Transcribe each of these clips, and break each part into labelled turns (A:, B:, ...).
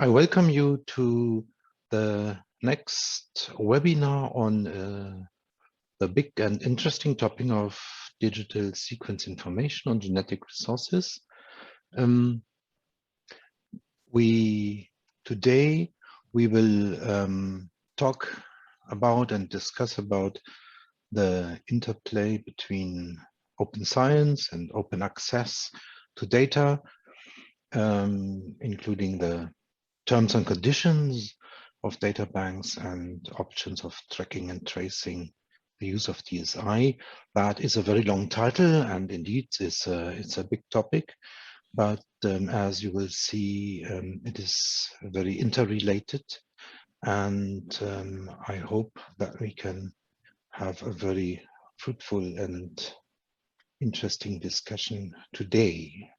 A: I welcome you to the next webinar on the big and interesting topic of digital sequence information on genetic resources. Today we will talk about and discuss about the interplay between open science and open access to data, including the terms and conditions of data banks and options of tracking and tracing the use of DSI. That is a very long title, and indeed it's a big topic. But as you will see, it is very interrelated, and I hope that we can have a very fruitful and interesting discussion today.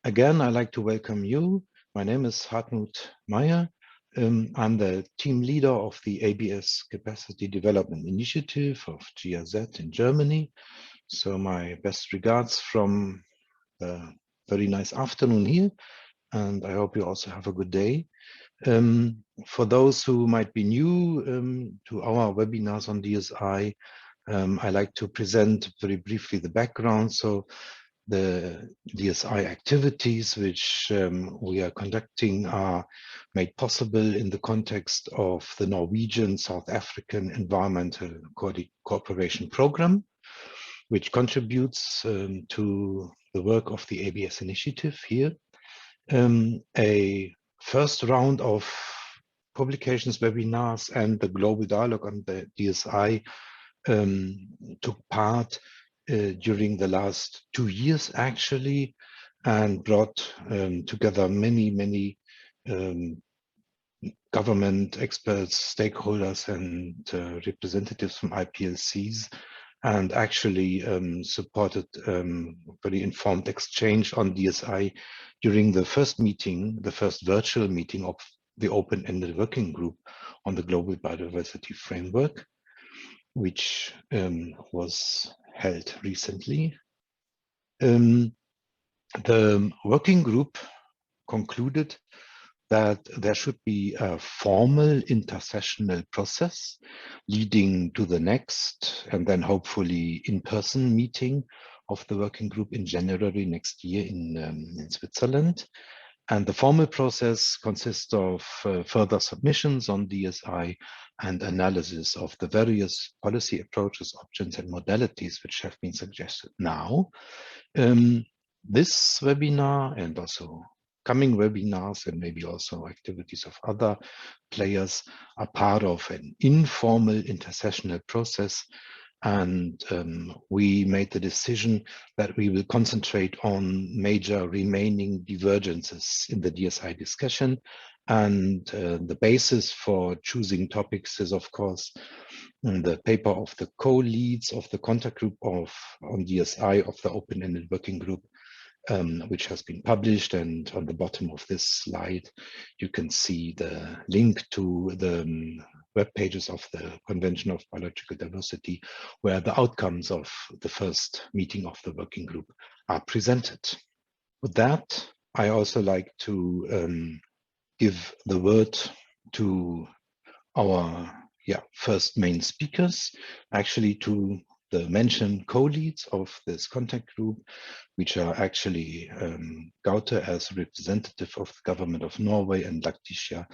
A: Again, I'd like to welcome you. My name is Hartmut Meyer. I'm the team leader of the ABS Capacity Development Initiative of GRZ in Germany. So my best regards from the very nice afternoon here, and I hope you also have a good day. For those who might be new to our webinars on DSI, I like to present very briefly the background. So the DSI activities which we are conducting are made possible in the context of the Norwegian South African Environmental Cooperation Program, which contributes to the work of the ABS initiative here. A first round of publications, webinars, and the global dialogue on the DSI took part during the last 2 years, actually, and brought together many government experts, stakeholders, and representatives from IPLCs, and actually supported very informed exchange on DSI during the first meeting, the first virtual meeting of the open-ended working group on the Global Biodiversity Framework, which was held recently. The working group concluded that there should be a formal intersessional process leading to the next and then hopefully in-person meeting of the working group in January next year in Switzerland. And the formal process consists of further submissions on DSI and analysis of the various policy approaches, options, and modalities which have been suggested now. This webinar and also coming webinars and maybe also activities of other players are part of an informal intersessional process. And we made the decision that we will concentrate on major remaining divergences in the DSI discussion. And the basis for choosing topics is, of course, the paper of the co-leads of the contact group on DSI of the open-ended working group, which has been published. And on the bottom of this slide, you can see the link to the web pages of the Convention of Biological Diversity, where the outcomes of the first meeting of the working group are presented. With that, I also like to give the word to our first main speakers, actually to the mentioned co-leads of this contact group, which are actually Gaute as representative of the government of Norway and Lactitia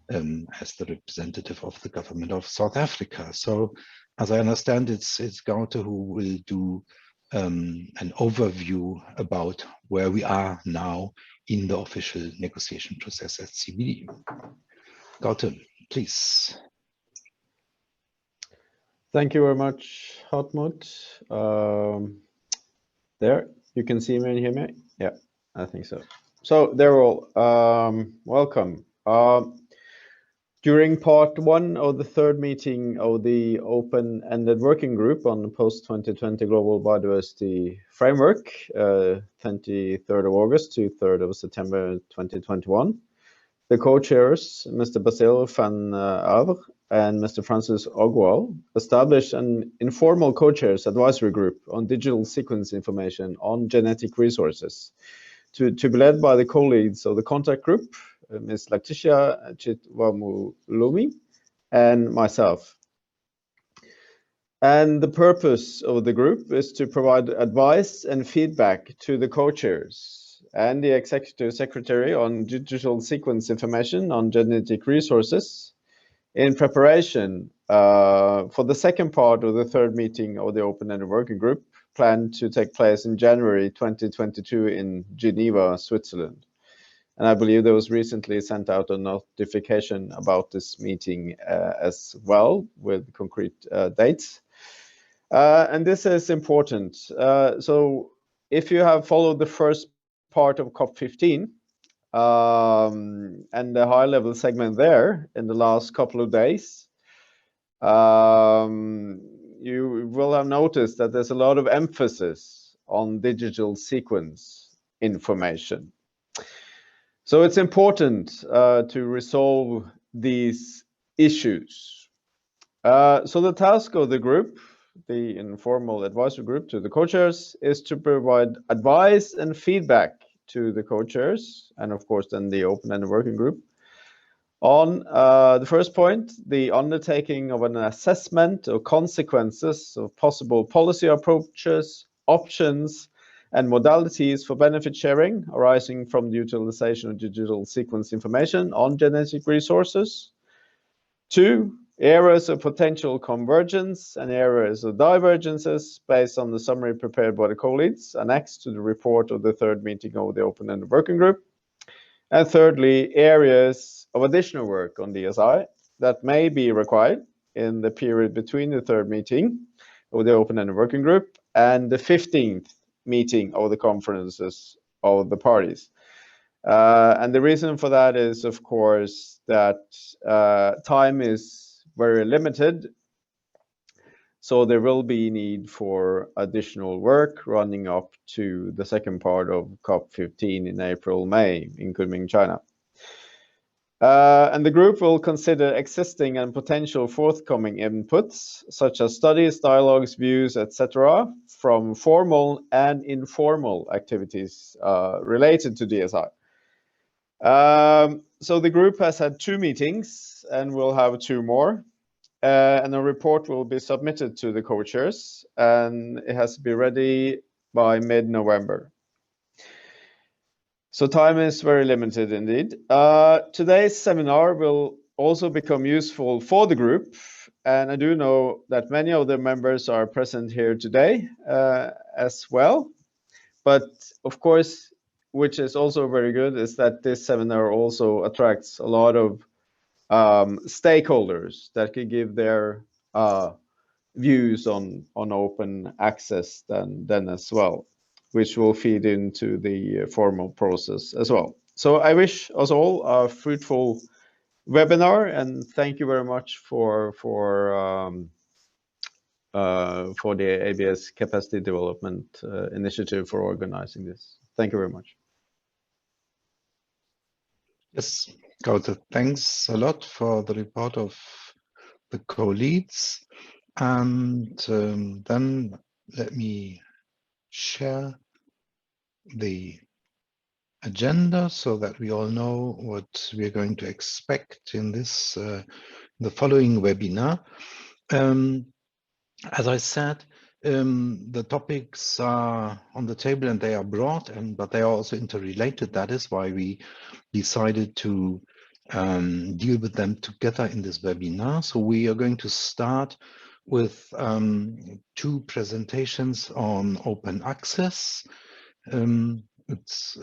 A: as the representative of the government of South Africa. So as I understand, it's Gaute who will do an overview about where we are now in the official negotiation process at CBD. Gaute, please.
B: Thank you very much, Hartmut. There, you can see me and hear me? Yeah, I think so. So they're all welcome. During part one of the third meeting of the open-ended working group on the Post-2020 Global Biodiversity Framework, 23rd of August to 3rd of September 2021, the co-chairs, Mr. Basil van Avre and Mr. Francis Ogwal, established an informal co-chairs advisory group on digital sequence information on genetic resources to be led by the co-leads of the contact group, Ms. Letitia Chitwamulumi, and myself. And the purpose of the group is to provide advice and feedback to the co-chairs and the executive secretary on digital sequence information on genetic resources in preparation for the second part of the third meeting of the open-ended working group planned to take place in January 2022 in Geneva, Switzerland. And I believe there was recently sent out a notification about this meeting as well with concrete dates. And this is important. So if you have followed the first part of COP15 and the high-level segment there in the last couple of days, you will have noticed that there's a lot of emphasis on digital sequence information. So it's important to resolve these issues. So the task of the group, the informal advisory group to the co-chairs, is to provide advice and feedback to the co-chairs, and of course then the open-ended working group, on the first point, the undertaking of an assessment of consequences of possible policy approaches, options, and modalities for benefit sharing arising from the utilization of digital sequence information on genetic resources. 2, areas of potential convergence and areas of divergences based on the summary prepared by the co-leads annexed to the report of the third meeting of the open-ended working group. And thirdly, areas of additional work on DSI that may be required in the period between the third meeting of the open-ended working group and the 15th meeting of the conferences of the parties. And the reason for that is, of course, that time is very limited. So there will be need for additional work running up to the second part of COP15 in April, May in Kunming, China. And the group will consider existing and potential forthcoming inputs, such as studies, dialogues, views, etc., from formal and informal activities related to DSI. So the group has had 2 meetings and will have 2 more. And a report will be submitted to the co-chairs, and it has to be ready by mid-November. So time is very limited indeed. Today's seminar will also become useful for the group, and I do know that many of the members are present here today as well. But of course, which is also very good, is that this seminar also attracts a lot of stakeholders that could give their views on open access then as well, which will feed into the formal process as well. So I wish us all a fruitful webinar, and thank you very much for the ABS Capacity Development Initiative for organizing this. Thank you very much.
A: Yes, Gaute, thanks a lot for the report of the co-leads. And then let me share the agenda so that we all know what we're going to expect in this the following webinar. As I said, the topics are on the table and they are broad, but they are also interrelated. That is why we decided to deal with them together in this webinar. So we are going to start with 2 presentations on open access. It's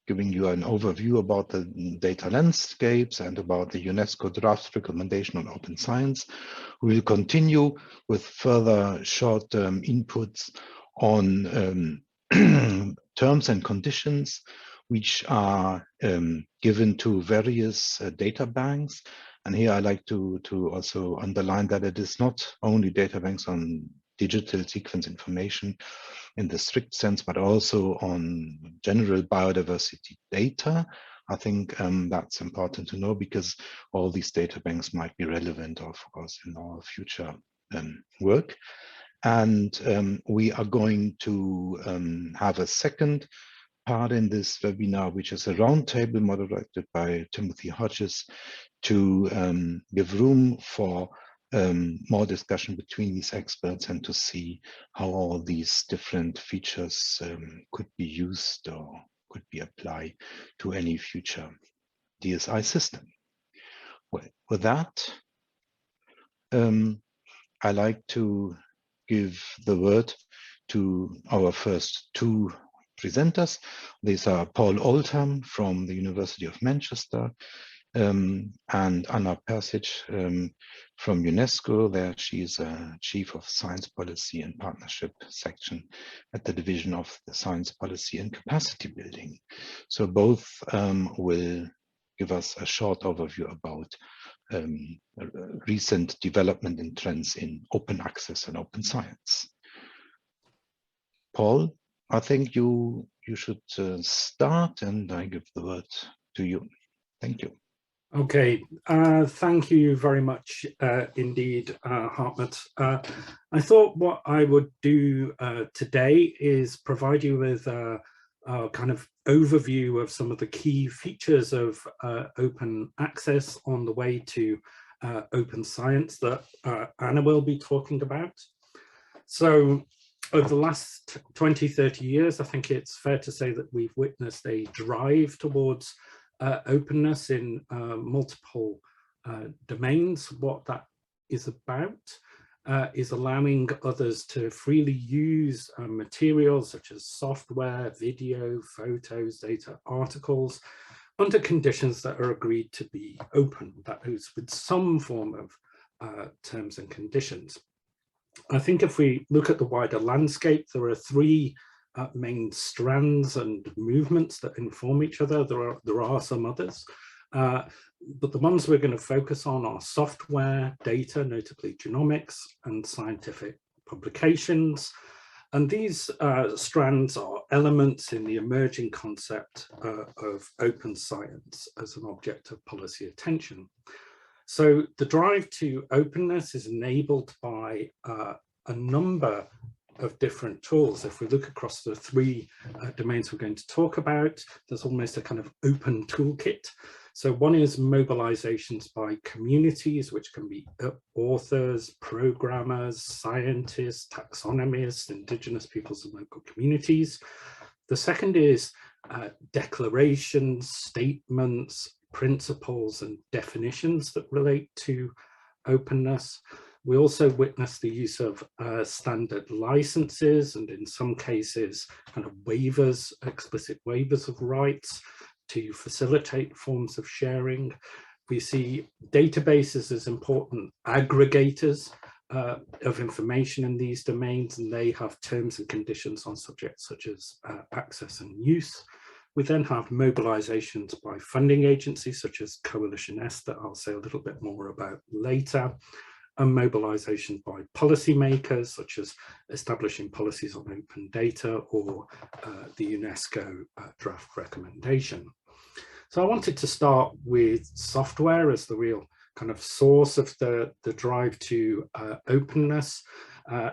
A: giving you an overview about the data landscapes and about the UNESCO draft recommendation on open science. We will continue with further short-term inputs on terms and conditions which are given to various data banks. And here I like to also underline that it is not only data banks on digital sequence information in the strict sense, but also on general biodiversity data. I think that's important to know because all these data banks might be relevant, of course, in our future work. And we are going to have a second part in this webinar, which is a roundtable moderated by Timothy Hodges, to give room for more discussion between these experts and to see how all these different features could be used or could be applied to any future DSI system. Well, with that, I like to give the word to our first two presenters. These are Paul Oldham from the University of Manchester and Anna Persic from UNESCO. There she's a Chief of Science Policy and Partnership section at the Division of the Science Policy and Capacity Building. So both will give us a short overview about recent development and trends in open access and open science. Paul, I think you should start, and I give the word to you. Thank you.
C: Okay, thank you very much indeed, Hartmut. I thought what I would do today is provide you with a kind of overview of some of the key features of open access on the way to open science that Anna will be talking about. So over the last 20, 30 years, I think it's fair to say that we've witnessed a drive towards openness in multiple domains. What that is about is allowing others to freely use materials such as software, video, photos, data, articles, under conditions that are agreed to be open, that is with some form of terms and conditions. I think if we look at the wider landscape, there are three main strands and movements that inform each other. There are some others, but the ones we're going to focus on are software, data, notably genomics, and scientific publications. And these strands are elements in the emerging concept of open science as an object of policy attention. So the drive to openness is enabled by a number of different tools. If we look across the three domains we're going to talk about, there's almost a kind of open toolkit. So one is mobilizations by communities, which can be authors, programmers, scientists, taxonomists, indigenous peoples and local communities. The second is declarations, statements, principles and definitions that relate to openness. We also witness the use of standard licenses and in some cases kind of waivers, explicit waivers of rights to facilitate forms of sharing. We see databases as important aggregators of information in these domains, and they have terms and conditions on subjects such as access and use. We then have mobilizations by funding agencies such as Coalition S that I'll say a little bit more about later, and mobilization by policymakers such as establishing policies on open data or the UNESCO draft recommendation. So I wanted to start with software as the real kind of source of the drive to openness.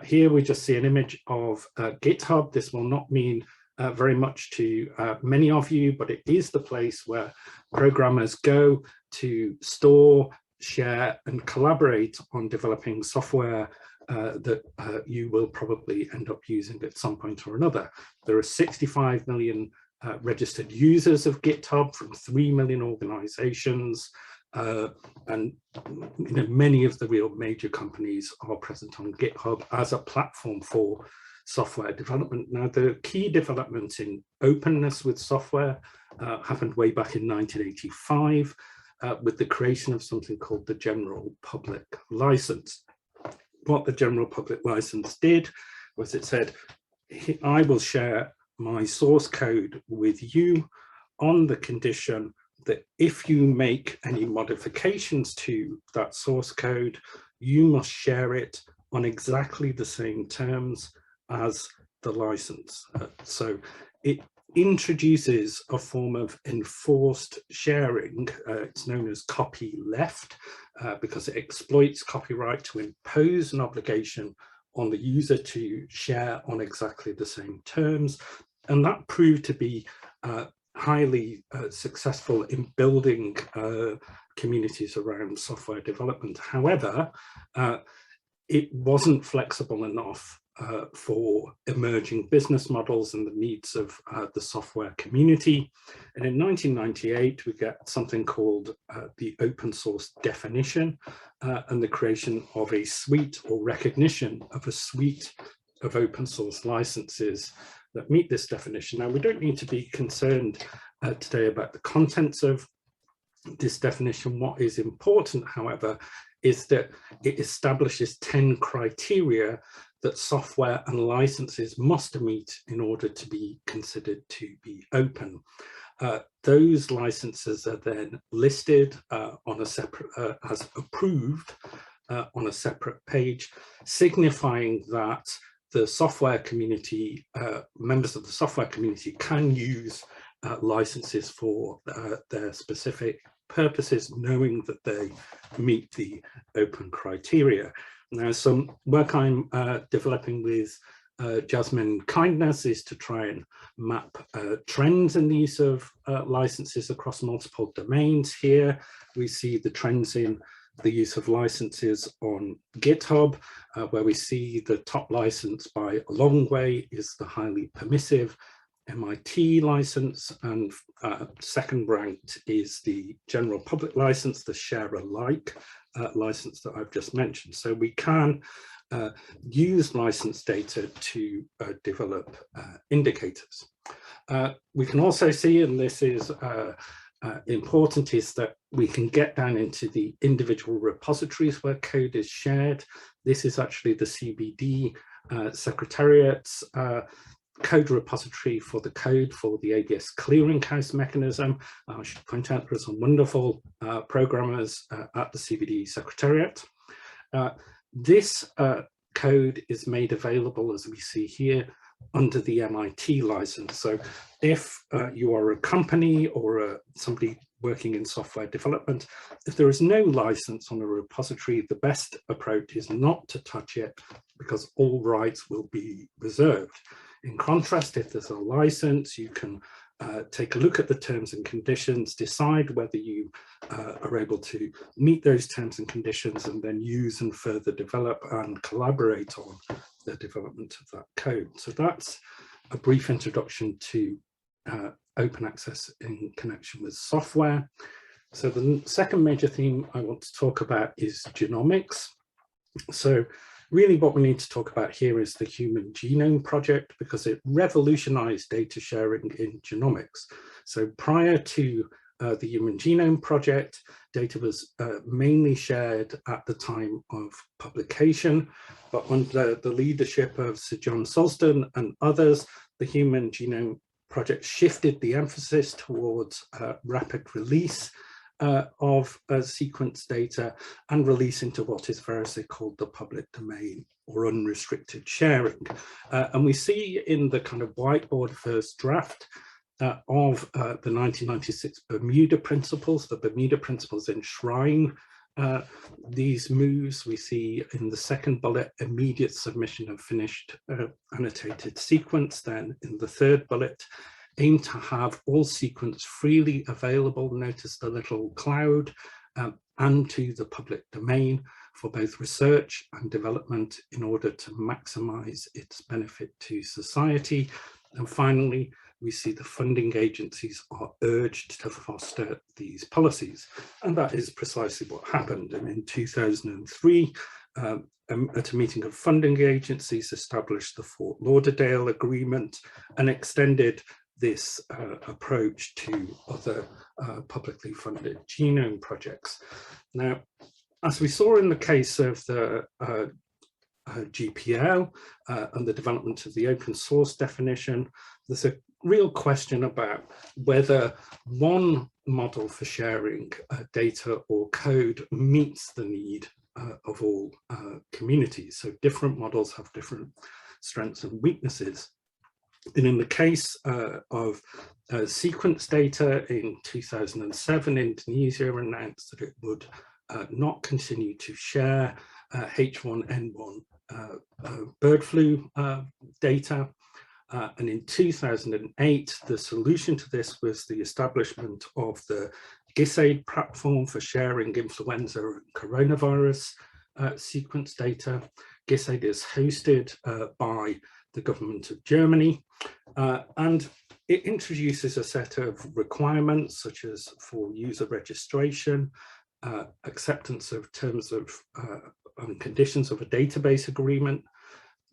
C: Here we just see an image of GitHub. This will not mean very much to many of you, but it is the place where programmers go to store, share and collaborate on developing software that you will probably end up using at some point or another. There are 65 million registered users of GitHub from 3 million organizations, and many of the real major companies are present on GitHub as a platform for software development. Now, the key development in openness with software happened way back in 1985 with the creation of something called the General Public License. What the General Public License did was it said, I will share my source code with you on the condition that if you make any modifications to that source code, you must share it on exactly the same terms as the license. So it introduces a form of enforced sharing. It's known as copyleft because it exploits copyright to impose an obligation on the user to share on exactly the same terms. And that proved to be highly successful in building communities around software development. However, it wasn't flexible enough for emerging business models and the needs of the software community. And in 1998, we get something called the open source definition and the creation of a suite, or recognition of a suite of open source licenses that meet this definition. Now, we don't need to be concerned today about the contents of this definition. What is important, however, is that it establishes 10 criteria that software and licenses must meet in order to be considered to be open. Those licenses are then listed on a separate, as approved on a separate page, signifying that the software community, members of the software community can use licenses for their specific purposes, knowing that they meet the open criteria. Now, some work I'm developing with Jasmine Kindness is to try and map trends in the use of licenses across multiple domains. Here we see the trends in the use of licenses on GitHub, where we see the top license by a long way is the highly permissive MIT license, and second ranked is the general public license, the share alike license that I've just mentioned. So we can use license data to develop indicators. We can also see, and this is important, is that we can get down into the individual repositories where code is shared. This is actually the CBD Secretariat's code repository for the code for the ABS clearinghouse mechanism. I should point out there are some wonderful programmers at the CBD Secretariat. This code is made available, as we see here, under the MIT license. So if you are a company or somebody working in software development, if there is no license on a repository, the best approach is not to touch it, because all rights will be reserved. In contrast, if there's a license, you can take a look at the terms and conditions, decide whether you are able to meet those terms and conditions, and then use and further develop and collaborate on the development of that code. So that's a brief introduction to open access in connection with software. So the second major theme I want to talk about is genomics. So really what we need to talk about here is the Human Genome Project, because it revolutionized data sharing in genomics. So prior to the Human Genome Project, data was mainly shared at the time of publication, but under the leadership of Sir John Sosden and others, the Human Genome Project shifted the emphasis towards rapid release of sequence data and release into what is variously called the public domain, or unrestricted sharing. And we see in the kind of whiteboard first draft of the 1996 Bermuda Principles. The Bermuda Principles enshrine these moves. We see in the second bullet, immediate submission of finished annotated sequence. Then in the third bullet, aim to have all sequence freely available, notice the little cloud, and to the public domain for both research and development in order to maximize its benefit to society. And finally, we see the funding agencies are urged to foster these policies. And that is precisely what happened. And in 2003, at a meeting of funding agencies, established the Fort Lauderdale Agreement and extended this approach to other publicly funded genome projects. Now, as we saw in the case of the GPL and the development of the open source definition, there's a real question about whether one model for sharing data or code meets the need of all communities. So different models have different strengths and weaknesses. And in the case of sequence data in 2007, Indonesia announced that it would not continue to share H1N1 bird flu data. And in 2008, the solution to this was the establishment of the GISAID platform for sharing influenza and coronavirus sequence data. GISAID is hosted by the government of Germany, and it introduces a set of requirements such as for user registration, acceptance of terms of and conditions of a database agreement.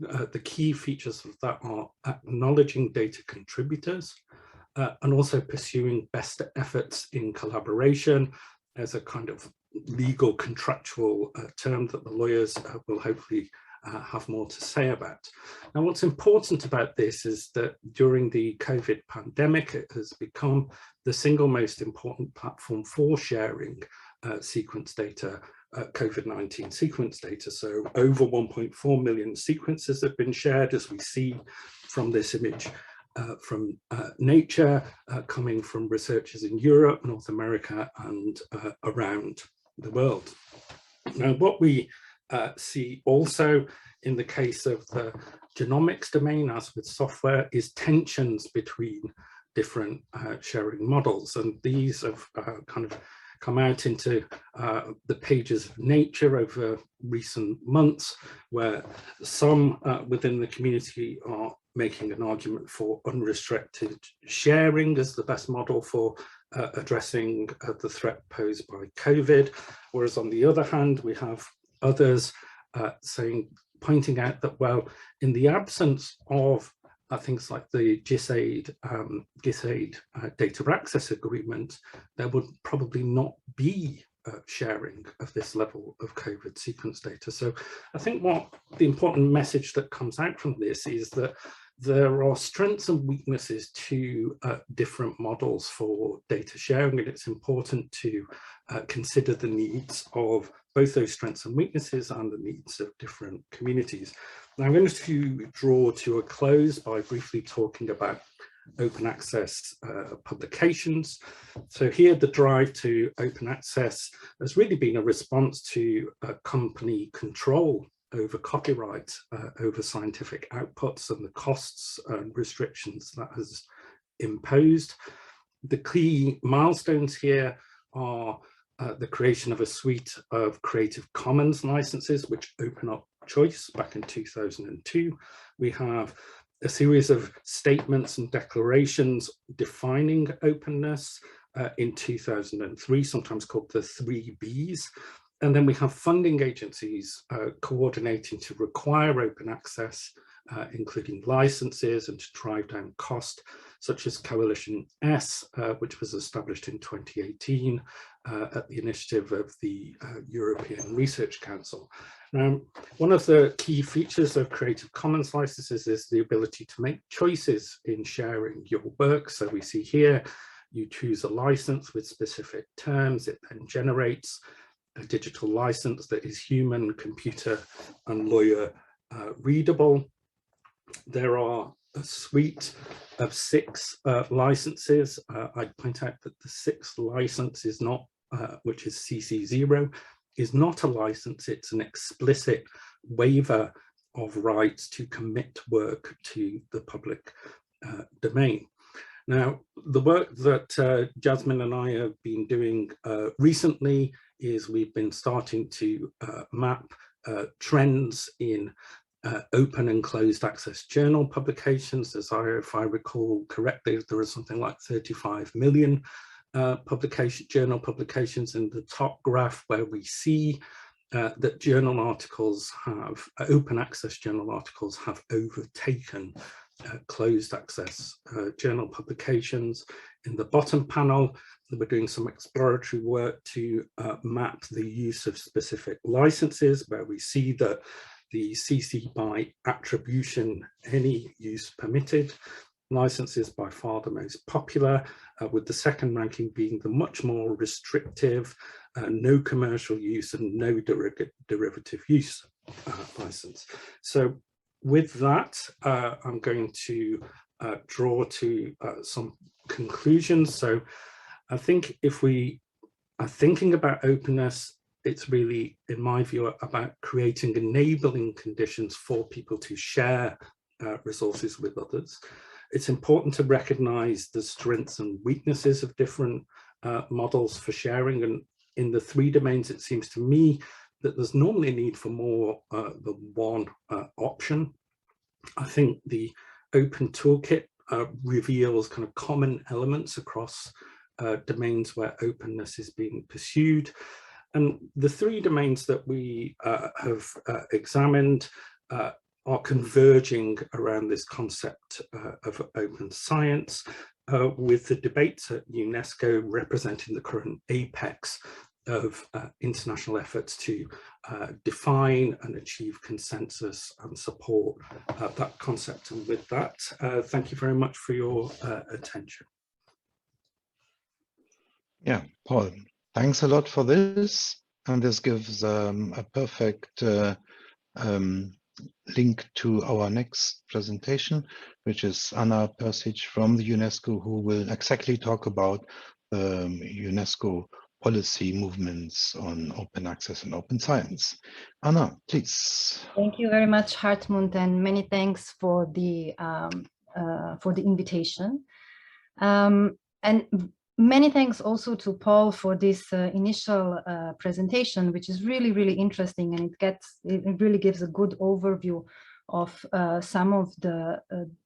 C: The key features of that are acknowledging data contributors and also pursuing best efforts in collaboration as a kind of legal contractual term that the lawyers will hopefully have more to say about. Now, what's important about this is that during the COVID pandemic, it has become the single most important platform for sharing sequence data, COVID-19 sequence data. So over 1.4 million sequences have been shared, as we see from this image from Nature, coming from researchers in Europe, North America, and around the world. Now, what we see also in the case of the genomics domain, as with software, is tensions between different sharing models. And these have kind of come out into the pages of Nature over recent months, where some within the community are making an argument for unrestricted sharing as the best model for addressing the threat posed by COVID. Whereas on the other hand, we have others pointing out that, well, in the absence of things like the GISAID data access agreement, there would probably not be sharing of this level of COVID sequence data. So I think what the important message that comes out from this is that there are strengths and weaknesses to different models for data sharing, and it's important to consider the needs of both those strengths and weaknesses and the needs of different communities. Now, I'm going to draw to a close by briefly talking about open access publications. So here, the drive to open access has really been a response to company control over copyright, over scientific outputs, and the costs and restrictions that has imposed. The key milestones here are the creation of a suite of Creative Commons licenses, which open up choice back in 2002. We have a series of statements and declarations defining openness in 2003, sometimes called the 3 Bs. And then we have funding agencies coordinating to require open access, including licenses and to drive down cost, such as Coalition S, which was established in 2018 at the initiative of the European Research Council. Now, one of the key features of Creative Commons licenses is the ability to make choices in sharing your work. So we see here, you choose a license with specific terms. It then generates a digital license that is human, computer, and lawyer readable. There are a suite of 6 licenses. I'd point out that the 6th license is not, which is CC0, is not a license. It's an explicit waiver of rights to commit work to the public domain. Now, the work that Jasmine and I have been doing recently is we've been starting to map trends in open and closed access journal publications. If I recall correctly, there is something like 35 million journal publications in the top graph, where we see that journal articles have, open access journal articles have overtaken closed access journal publications. In the bottom panel, we're doing some exploratory work to map the use of specific licenses, where we see that the CC by attribution, any use permitted, license is by far the most popular, with the second ranking being the much more restrictive, no commercial use and no derivative use license. So with that, I'm going to draw to some conclusions. So I think if we are thinking about openness, it's really, in my view, about creating enabling conditions for people to share resources with others. It's important to recognize the strengths and weaknesses of different models for sharing. And in the 3 domains, it seems to me that there's normally a need for more than one option. I think the open toolkit reveals kind of common elements across domains where openness is being pursued. And the 3 domains that we have examined are converging around this concept of open science, with the debates at UNESCO representing the current apex of international efforts to define and achieve consensus and support that concept. And with that, thank you very much for your attention.
A: Yeah, Paul, thanks a lot for this. And this gives a perfect link to our next presentation, which is Anna Persic from the UNESCO, who will exactly talk about UNESCO policy movements on open access and open science. Anna, please.
D: Thank you very much, Hartmut, and many thanks for the invitation. And many thanks also to Paul for this initial presentation, which is really, really interesting, and it really gives a good overview of some of the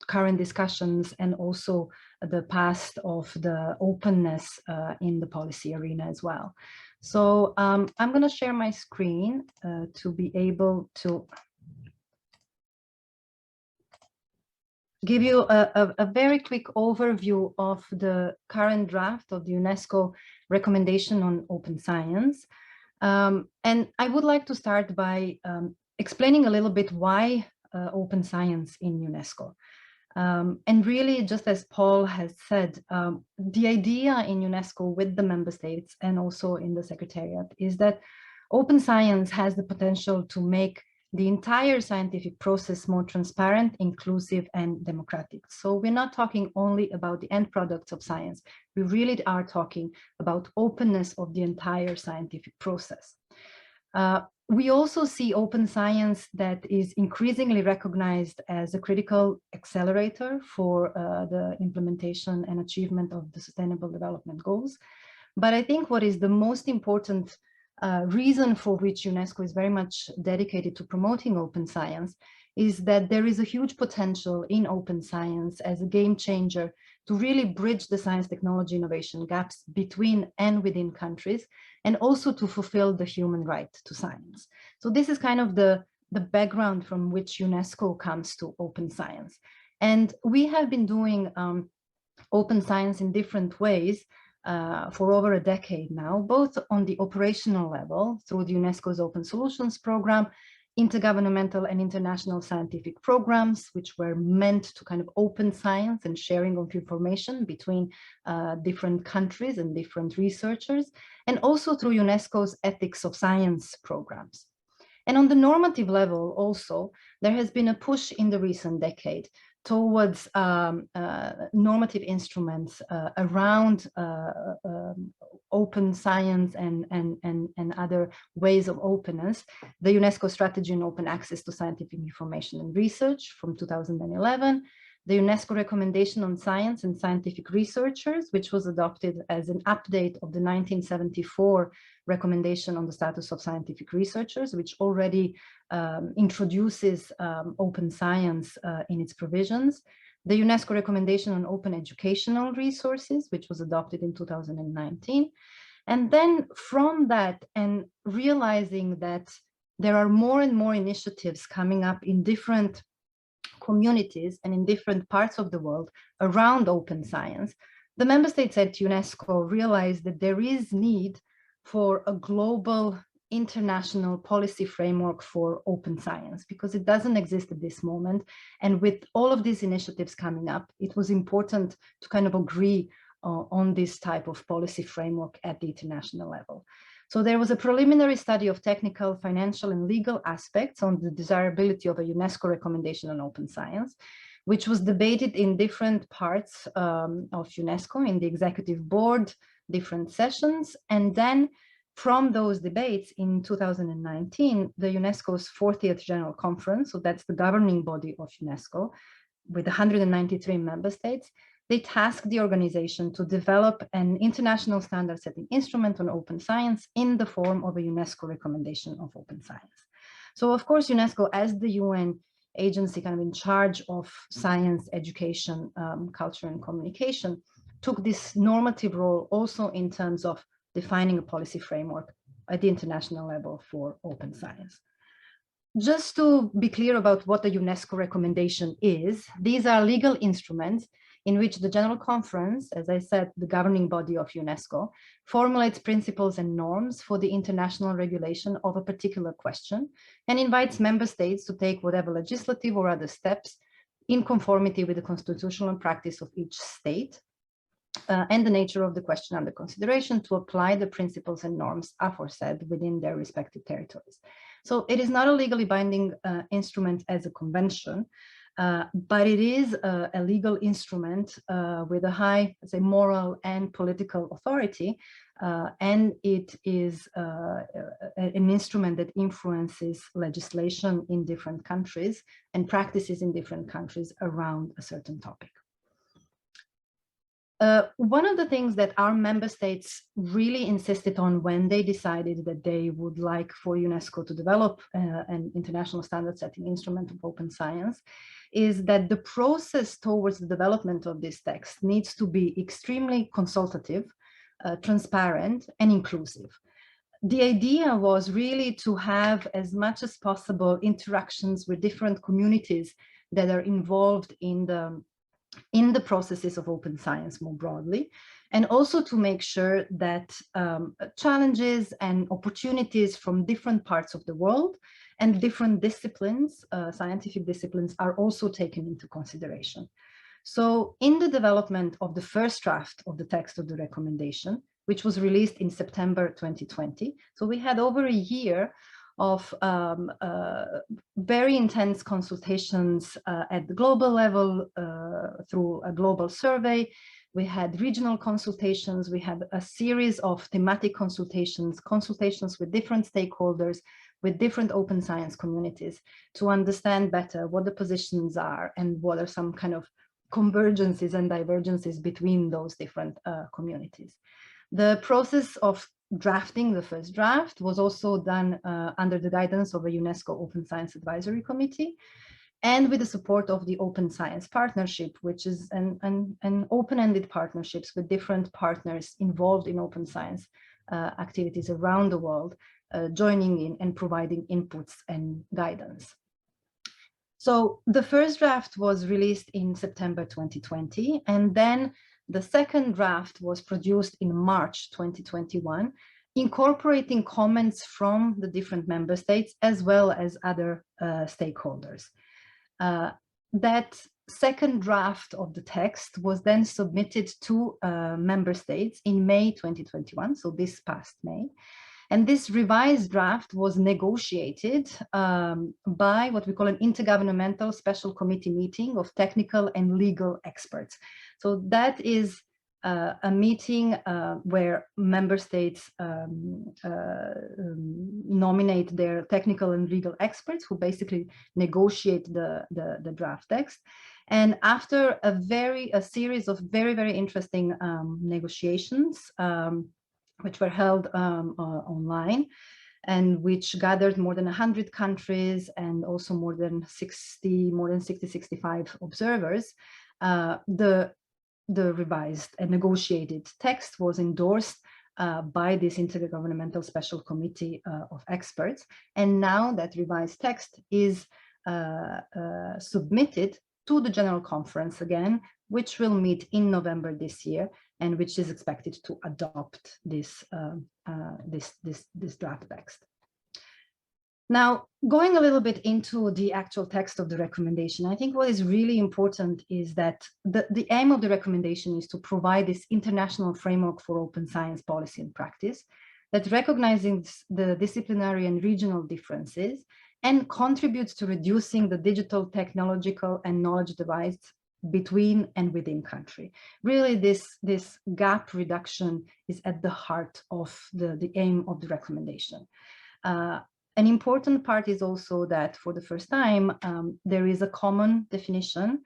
D: current discussions and also the past of the openness in the policy arena as well. So I'm going to share my screen to be able to give you a very quick overview of the current draft of the UNESCO recommendation on open science. And I would like to start by explaining a little bit why open science in UNESCO. And really, just as Paul has said, the idea in UNESCO with the member states and also in the Secretariat is that open science has the potential to make the entire scientific process more transparent, inclusive, and democratic. So we're not talking only about the end products of science. We really are talking about openness of the entire scientific process. We also see open science that is increasingly recognized as a critical accelerator for the implementation and achievement of the Sustainable Development Goals. But I think what is the most important reason for which UNESCO is very much dedicated to promoting open science is that there is a huge potential in open science as a game changer to really bridge the science technology innovation gaps between and within countries, and also to fulfill the human right to science. So this is kind of the background from which UNESCO comes to open science. And we have been doing open science in different ways for over a decade now, both on the operational level through the UNESCO's Open Solutions Program, intergovernmental and international scientific programs, which were meant to kind of open science and sharing of information between different countries and different researchers, and also through UNESCO's Ethics of Science programs. And on the normative level also, there has been a push in the recent decade towards normative instruments around open science and other ways of openness. The UNESCO Strategy on Open Access to Scientific Information and Research from 2011, the UNESCO Recommendation on Science and Scientific Researchers, which was adopted as an update of the 1974 Recommendation on the Status of Scientific Researchers, which already introduces open science in its provisions. The UNESCO Recommendation on Open Educational Resources, which was adopted in 2019. And then from that, and realizing that there are more and more initiatives coming up in different communities and in different parts of the world around open science, the member states at UNESCO realized that there is need for a global international policy framework for open science, because it doesn't exist at this moment. And with all of these initiatives coming up, it was important to kind of agree on this type of policy framework at the international level. So there was a preliminary study of technical, financial, and legal aspects on the desirability of a UNESCO recommendation on open science, which was debated in different parts of UNESCO, in the executive board, different sessions. And then From those debates in 2019, the UNESCO's 40th General Conference, so that's the governing body of UNESCO, with 193 member states, they tasked the organization to develop an international standard setting instrument on open science in the form of a UNESCO recommendation of open science. So of course, UNESCO as the UN agency kind of in charge of science, education, culture and communication, took this normative role also in terms of defining a policy framework at the international level for open science. Just to be clear about what the UNESCO recommendation is, these are legal instruments in which the General Conference, as I said, the governing body of UNESCO, formulates principles and norms for the international regulation of a particular question and invites member states to take whatever legislative or other steps in conformity with the constitutional practice of each state and the nature of the question under consideration to apply the principles and norms aforesaid within their respective territories. So it is not a legally binding instrument as a convention, but it is a legal instrument with a high, let's say, moral and political authority, and it is an instrument that influences legislation in different countries and practices in different countries around a certain topic. One of the things that our member states really insisted on when they decided that they would like for UNESCO to develop an international standard setting instrument of open science is that the process towards the development of this text needs to be extremely consultative, transparent, and inclusive. The idea was really to have as much as possible interactions with different communities that are involved in the processes of open science more broadly, and also to make sure that challenges and opportunities from different parts of the world and different disciplines, scientific disciplines, are also taken into consideration. So in the development of the first draft of the text of the recommendation, which was released in September 2020, so we had over a year of very intense consultations at the global level through a global survey. We had regional consultations, we had a series of thematic consultations with different stakeholders, with different open science communities to understand better what the positions are and what are some kind of convergences and divergences between those different communities. The process of drafting the first draft was also done under the guidance of a UNESCO Open Science Advisory Committee and with the support of the Open Science Partnership, which is an open-ended partnerships with different partners involved in open science activities around the world, joining in and providing inputs and guidance. So the first draft was released in September 2020, and then the second draft was produced in March 2021, incorporating comments from the different member states as well as other stakeholders. That second draft of the text was then submitted to member states in May 2021, so this past May. And this revised draft was negotiated by what we call an intergovernmental special committee meeting of technical and legal experts. So that is a meeting where member states nominate their technical and legal experts who basically negotiate the draft text. And after a series of very interesting negotiations, which were held online and which gathered more than 100 countries and also more than 65 observers, the revised and negotiated text was endorsed by this intergovernmental special committee of experts. And now that revised text is submitted to the General Conference again, which will meet in November this year, and which is expected to adopt this draft text. Now, going a little bit into the actual text of the recommendation, I think what is really important is that the aim of the recommendation is to provide this international framework for open science policy and practice that recognizes the disciplinary and regional differences and contributes to reducing the digital, technological, and knowledge between and within country. Really, this gap reduction is at the heart of the aim of the recommendation. An important part is also that for the first time, there is a common definition,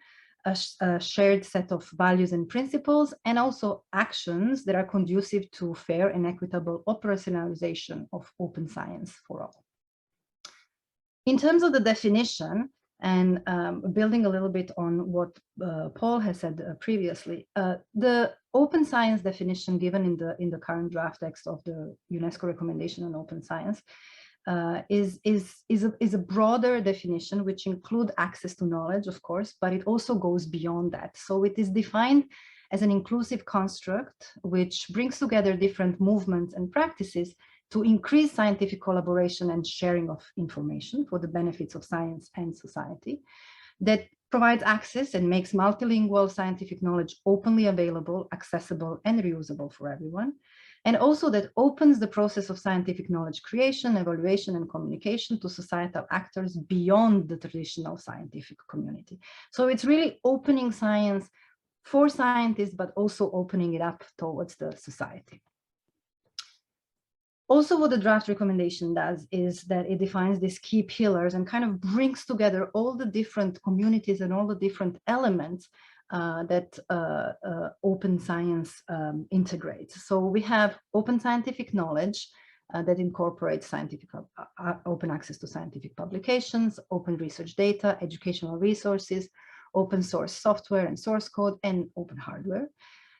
D: a shared set of values and principles, and also actions that are conducive to fair and equitable operationalization of open science for all. In terms of the definition, and building a little bit on what Paul has said previously, the open science definition given in the current draft text of the UNESCO recommendation on open science is a broader definition, which includes access to knowledge, of course, but it also goes beyond that. So it is defined as an inclusive construct, which brings together different movements and practices to increase scientific collaboration and sharing of information for the benefits of science and society, that provides access and makes multilingual scientific knowledge openly available, accessible, and reusable for everyone. And also that opens the process of scientific knowledge creation, evaluation, and communication to societal actors beyond the traditional scientific community. So it's really opening science for scientists, but also opening it up towards the society. Also, what the draft recommendation does is that it defines these key pillars and kind of brings together all the different communities and all the different elements that open science integrates. So we have open scientific knowledge that incorporates scientific open access to scientific publications, open research data, educational resources, open source software and source code, and open hardware.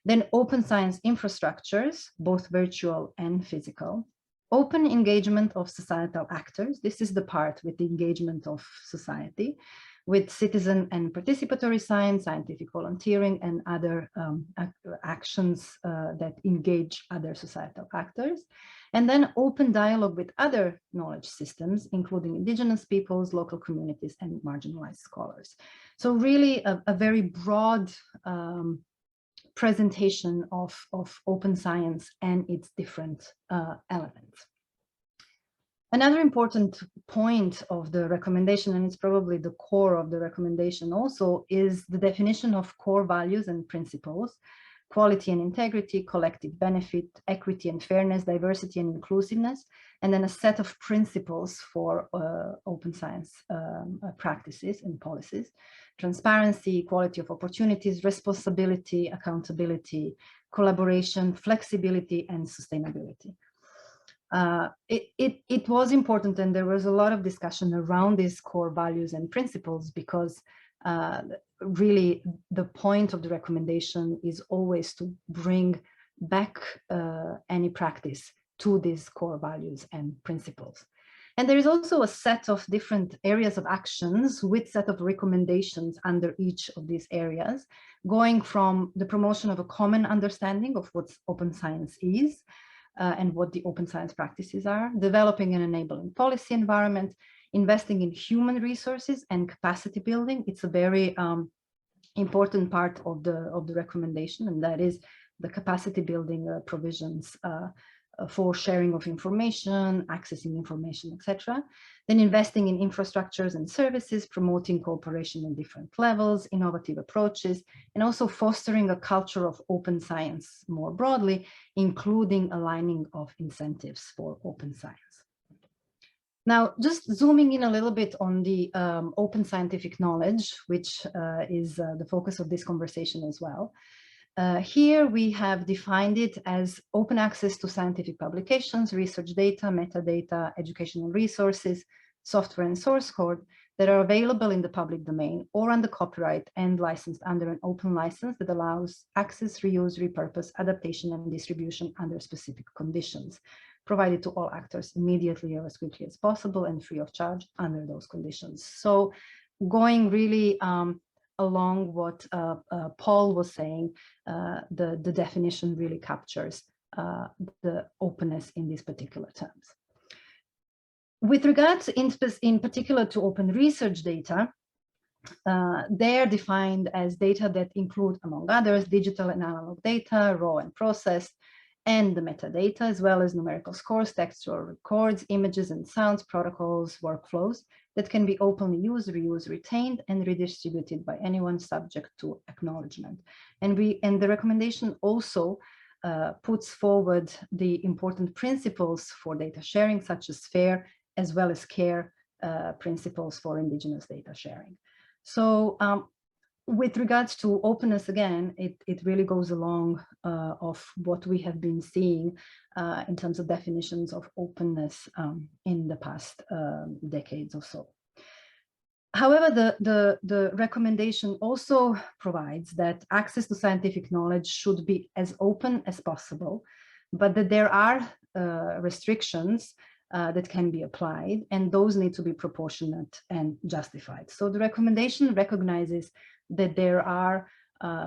D: Then open science infrastructures, both virtual and physical. Open engagement of societal actors. This is the part with the engagement of society, with citizen and participatory science, scientific volunteering, and other actions that engage other societal actors. And then open dialogue with other knowledge systems, including indigenous peoples, local communities, and marginalized scholars. So really a very broad presentation of open science and its different elements. Another important point of the recommendation, and it's probably the core of the recommendation also, is the definition of core values and principles: quality and integrity, collective benefit, equity and fairness, diversity and inclusiveness, and then a set of principles for open science practices and policies: transparency, equality of opportunities, responsibility, accountability, collaboration, flexibility, and sustainability. It was important, and there was a lot of discussion around these core values and principles, because really the point of the recommendation is always to bring back any practice to these core values and principles. And there is also a set of different areas of actions with set of recommendations under each of these areas, going from the promotion of a common understanding of what open science is and what the open science practices are, developing an enabling policy environment, investing in human resources and capacity building. It's a very important part of the recommendation, and that is the capacity building provisions for sharing of information, accessing information, etc. Then investing in infrastructures and services, promoting cooperation in different levels, innovative approaches, and also fostering a culture of open science more broadly, including aligning of incentives for open science. Now, just zooming in a little bit on the open scientific knowledge, which is the focus of this conversation as well. Here we have defined it as open access to scientific publications, research data, metadata, educational resources, software and source code that are available in the public domain or under copyright and licensed under an open license that allows access, reuse, repurpose, adaptation, and distribution under specific conditions, provided to all actors immediately or as quickly as possible and free of charge under those conditions. So going really along what Paul was saying, the definition really captures the openness in these particular terms. With regards in particular to open research data, they are defined as data that include, among others, digital and analog data, raw and processed, and the metadata, as well as numerical scores, textual records, images and sounds, protocols, workflows that can be openly used, reused, retained, and redistributed by anyone subject to acknowledgement. And the recommendation also puts forward the important principles for data sharing, such as fair as well as care principles for indigenous data sharing. So with regards to openness, again, it really goes along of what we have been seeing in terms of definitions of openness in the past decades or so. However, the recommendation also provides that access to scientific knowledge should be as open as possible, but that there are restrictions that can be applied, and those need to be proportionate and justified. So the recommendation recognizes that there are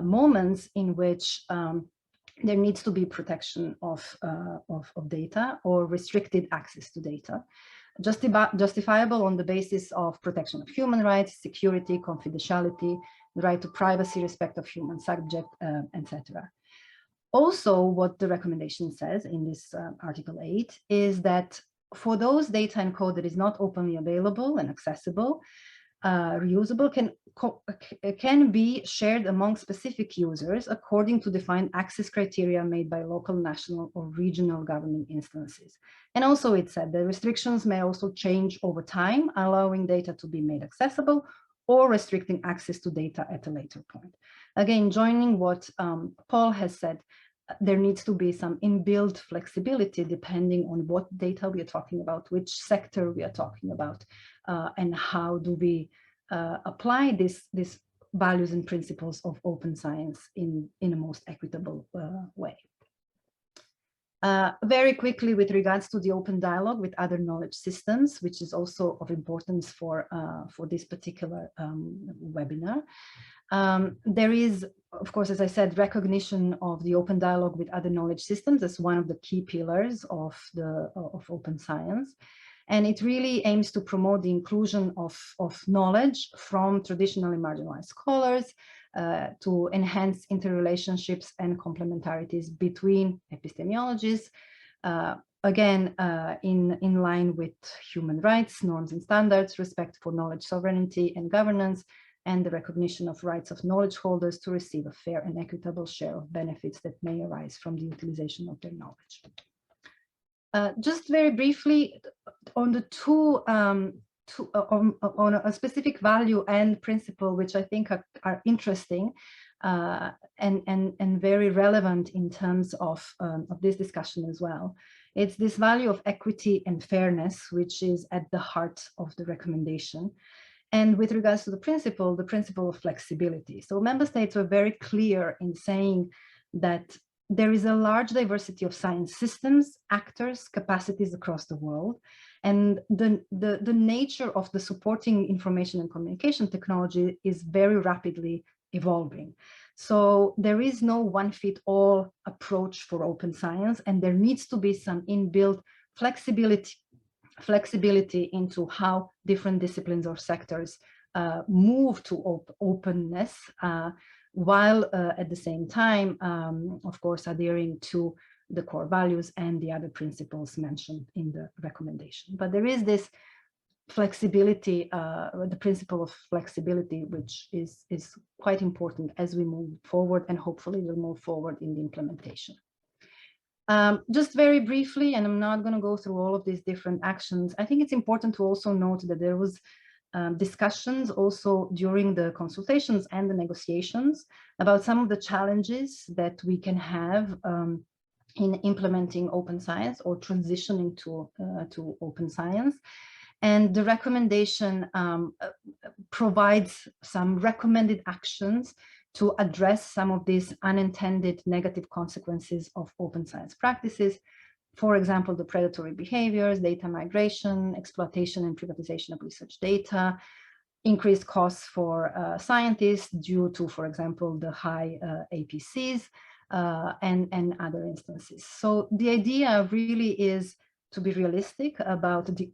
D: moments in which there needs to be protection of data or restricted access to data, justifiable on the basis of protection of human rights, security, confidentiality, the right to privacy, respect of human subject, etc. Also, what the recommendation says in this Article 8 is that for those data and code that is not openly available and accessible, reusable can be shared among specific users according to defined access criteria made by local, national, or regional government instances. And also it said the restrictions may also change over time, allowing data to be made accessible or restricting access to data at a later point. Again, joining what Paul has said, there needs to be some inbuilt flexibility depending on what data we are talking about, which sector we are talking about, and how do we apply these values and principles of open science in a most equitable way. Very quickly, with regards to the open dialogue with other knowledge systems, which is also of importance for this particular webinar. There is, of course, as I said, recognition of the open dialogue with other knowledge systems as one of the key pillars of open science. And it really aims to promote the inclusion of knowledge from traditionally marginalized scholars to enhance interrelationships and complementarities between epistemologies, again, in line with human rights, norms and standards, respect for knowledge sovereignty and governance, and the recognition of rights of knowledge holders to receive a fair and equitable share of benefits that may arise from the utilization of their knowledge. Just very briefly on the on a specific value and principle, which I think are interesting and very relevant in terms of this discussion as well. It's this value of equity and fairness, which is at the heart of the recommendation. And with regards to the principle of flexibility. So member states were very clear in saying that there is a large diversity of science systems, actors, capacities across the world. And the nature of the supporting information and communication technology is very rapidly evolving. So there is no one-fit-all approach for open science, and there needs to be some inbuilt flexibility into how different disciplines or sectors move to openness, while at the same time, of course, adhering to the core values and the other principles mentioned in the recommendation. But there is this flexibility, the principle of flexibility, which is quite important as we move forward, and hopefully we'll move forward in the implementation. Just very briefly, and I'm not going to go through all of these different actions, I think it's important to also note that there was discussions also during the consultations and the negotiations about some of the challenges that we can have in implementing open science or transitioning to open science. And the recommendation provides some recommended actions to address some of these unintended negative consequences of open science practices. For example, the predatory behaviors, data migration, exploitation and privatization of research data, increased costs for scientists due to, for example, the high APCs and other instances. So the idea really is to be realistic about the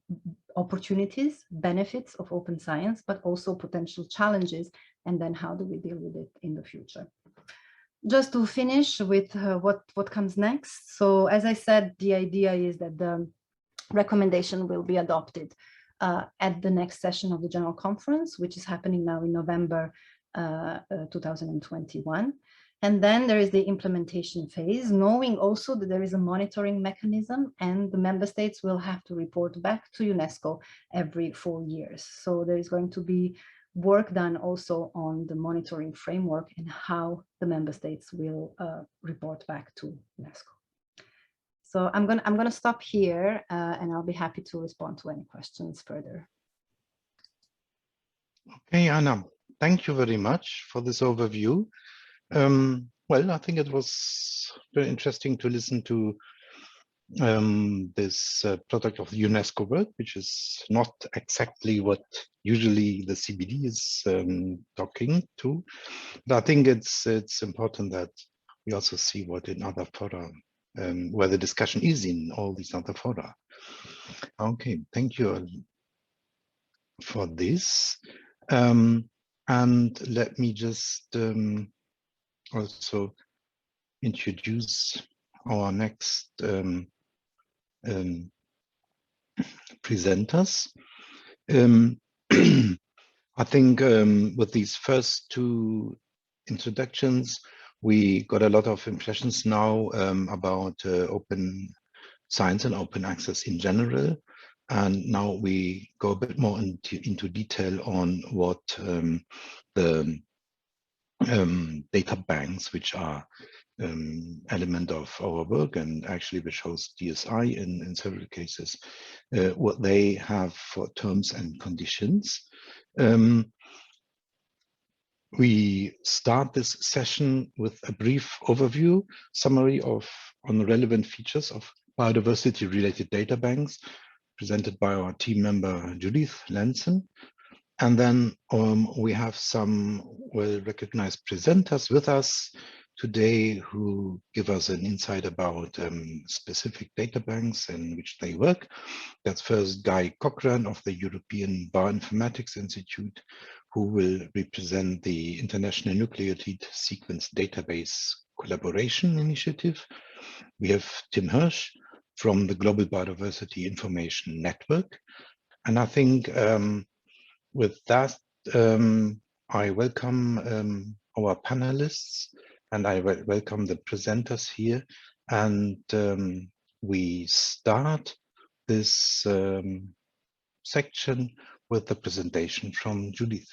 D: opportunities, benefits of open science, but also potential challenges, and then how do we deal with it in the future. Just to finish with what comes next. So as I said, the idea is that the recommendation will be adopted at the next session of the General Conference, which is happening now in November 2021. And then there is the implementation phase, knowing also that there is a monitoring mechanism and the member states will have to report back to UNESCO every 4 years. So there is going to be work done also on the monitoring framework and how the member states will report back to UNESCO. So I'm gonna stop here and I'll be happy to respond to any questions further.
A: Okay, Anna, thank you very much for this overview. Well, I think it was very interesting to listen to this product of the UNESCO work, which is not exactly what usually the CBD is talking to. But I think it's important that we also see what in other fora, where the discussion is in all these other fora. Okay, thank you for this. And let me just also introduce our next presenters. I think with these first two introductions, we got a lot of impressions now about open science and open access in general. And now we go a bit more into detail on what the data banks, which are element of our work and actually which hosts DSI in several cases, what they have for terms and conditions. We start this session with a brief overview, summary on the relevant features of biodiversity related data banks presented by our team member Judith Lenson. And then we have some well-recognized presenters with us today who give us an insight about specific data banks in which they work. That's first Guy Cochran of the European Bioinformatics Institute, who will represent the International Nucleotide Sequence Database Collaboration Initiative. We have Tim Hirsch from the Global Biodiversity Information Network. And I think with that, I welcome our panelists and I welcome the presenters here. And we start this section with the presentation from Judith.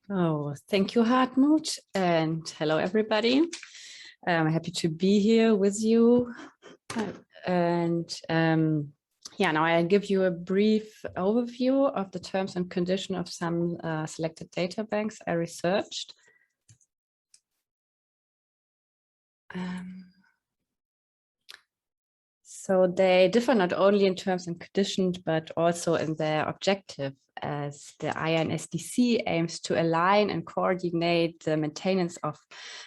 E: Oh, thank you, Hartmut, and hello, everybody. I'm happy to be here with you. And yeah, now I'll give you a brief overview of the terms and conditions of some selected data banks I researched. So they differ not only in terms and conditions, but also in their objective, as the INSDC aims to align and coordinate the maintenance of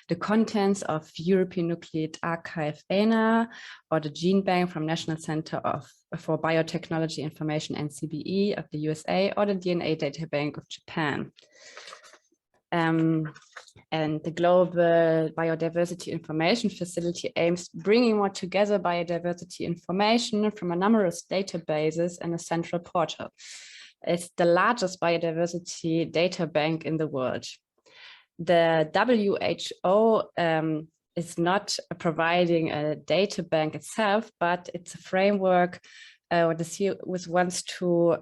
E: the contents of European Nucleotide Archive ENA, or the Gene Bank from National Center for Biotechnology Information NCBE of the USA, or the DNA Data Bank of Japan. And the Global Biodiversity Information Facility aims bringing more together biodiversity information from a numerous databases in a central portal. It's the largest biodiversity data bank in the world. The WHO is not providing a data bank itself, but it's a framework which wants to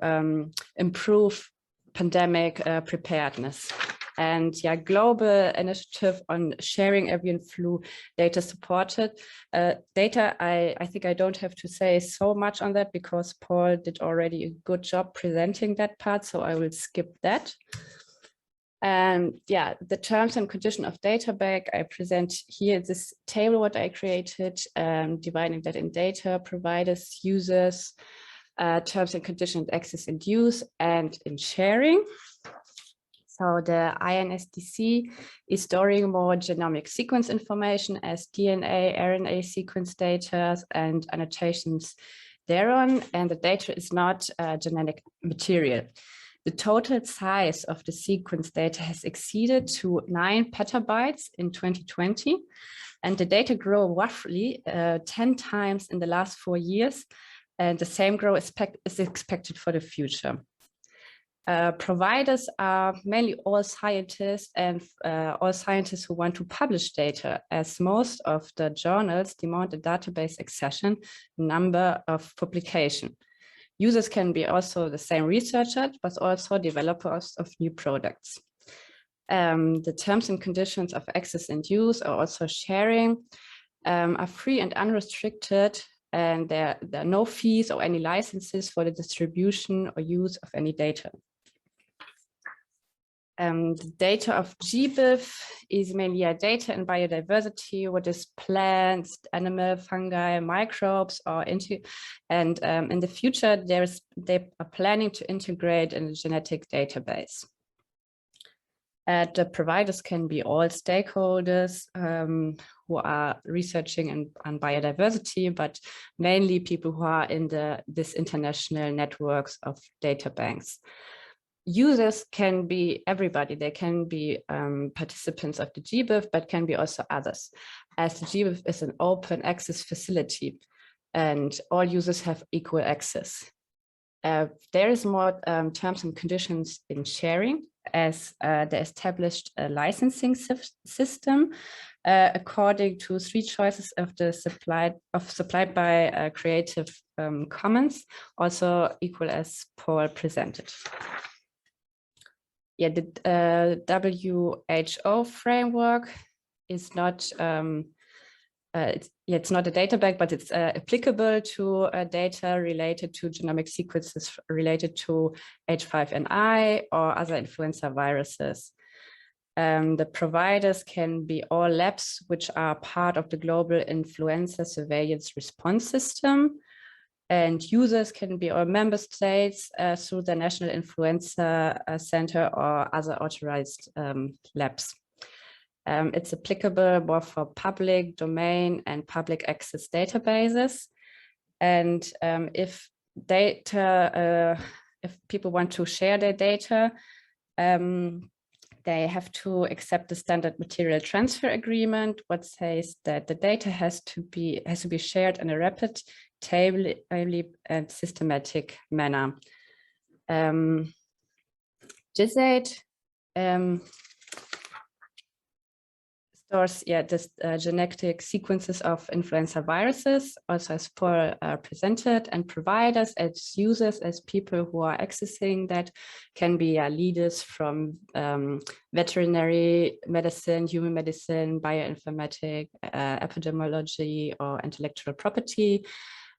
E: improve pandemic preparedness. And yeah, global initiative on sharing avian flu data supported. Data, I think I don't have to say so much on that because Paul did already a good job presenting that part, so I will skip that. And yeah, the terms and conditions of data bank, I present here this table what I created, dividing that in data, providers, users, terms and conditions, access and use, and in sharing. So the INSDC is storing more genomic sequence information as DNA, RNA sequence data and annotations thereon, and the data is not genetic material. The total size of the sequence data has exceeded to 9 petabytes in 2020, and the data grew roughly 10 times in the last 4 years. And the same growth is expected for the future. Providers are mainly all scientists and all scientists who want to publish data, as most of the journals demand a database accession number of publication. Users can be also the same researchers, but also developers of new products. The terms and conditions of access and use, or also sharing, are free and unrestricted, and there are no fees or any licenses for the distribution or use of any data. The data of GBIF is mainly data in biodiversity, what is plants, animal, fungi, microbes, or in the future they are planning to integrate in a genetic database. The providers can be all stakeholders who are researching on biodiversity, but mainly people who are in this international networks of data banks. Users can be everybody. They can be participants of the GBIF, but can be also others, as the GBIF is an open access facility and all users have equal access. There is more terms and conditions in sharing, as they established a licensing system according to 3 choices of the supplied by Creative Commons, also equal as Paul presented. Yeah, the WHO framework is not it's not a data bank, but it's applicable to data related to genomic sequences related to H5N1 or other influenza viruses. The providers can be all labs which are part of the global influenza surveillance response system. And users can be all member states through the National Influenza Center or other authorized labs. It's applicable more for public domain and public access databases. And if people want to share their data, they have to accept the standard material transfer agreement, what says that the data has to be shared in a rapid, timely, and systematic manner. DSI stores this genetic sequences of influenza viruses, also as Paul presented, and providers as users, as people who are accessing that, can be leaders from veterinary medicine, human medicine, bioinformatics, epidemiology, or intellectual property.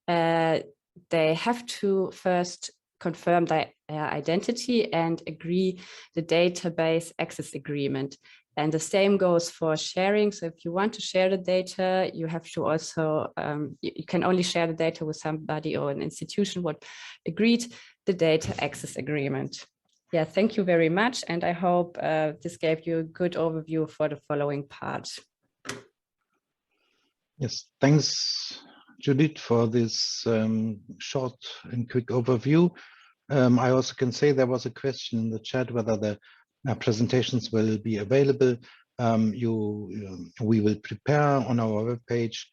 E: They have to first confirm their identity and agree the database access agreement. And the same goes for sharing. So if you want to share the data, you have to also, you can only share the data with somebody or an institution what agreed the data access agreement. Yeah, thank you very much. And I hope this gave you a good overview for the following part.
A: Yes, thanks, Judith, for this short and quick overview. I also can say there was a question in the chat whether the presentations will be available. We will prepare on our webpage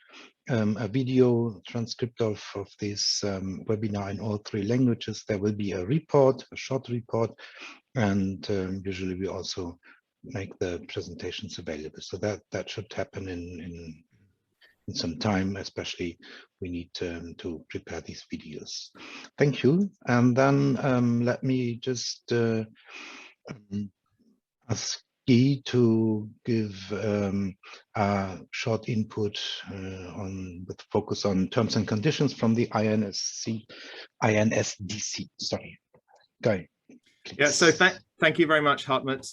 A: a video transcript of this webinar in all 3 languages. There will be a report, a short report, and usually we also make the presentations available. So that should happen in some time, especially we need to prepare these videos. Thank you. And then let me just ask Guy to give a short input with focus on terms and conditions from the INSDC. Sorry, Guy. Please.
F: Yeah, so thank you very much, Hartmut.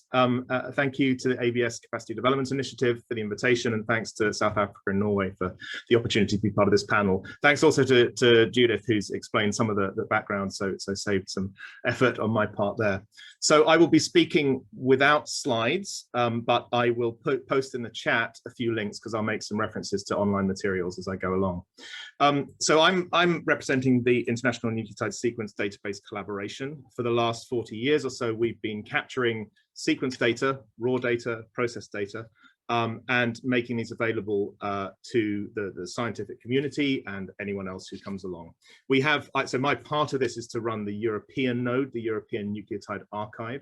F: Thank you to the ABS Capacity Development Initiative for the invitation, and thanks to South Africa and Norway for the opportunity to be part of this panel. Thanks also to Judith, who's explained some of the background, so saved some effort on my part there. So I will be speaking without slides, but I will post in the chat a few links because I'll make some references to online materials as I go along. So I'm representing the International Nucleotide Sequence Database Collaboration. For the last 40 years or so, we've been capturing sequence data, raw data, process data, and making these available to the scientific community and anyone else who comes along. We have, so my part of this is to run the European node, the European Nucleotide Archive,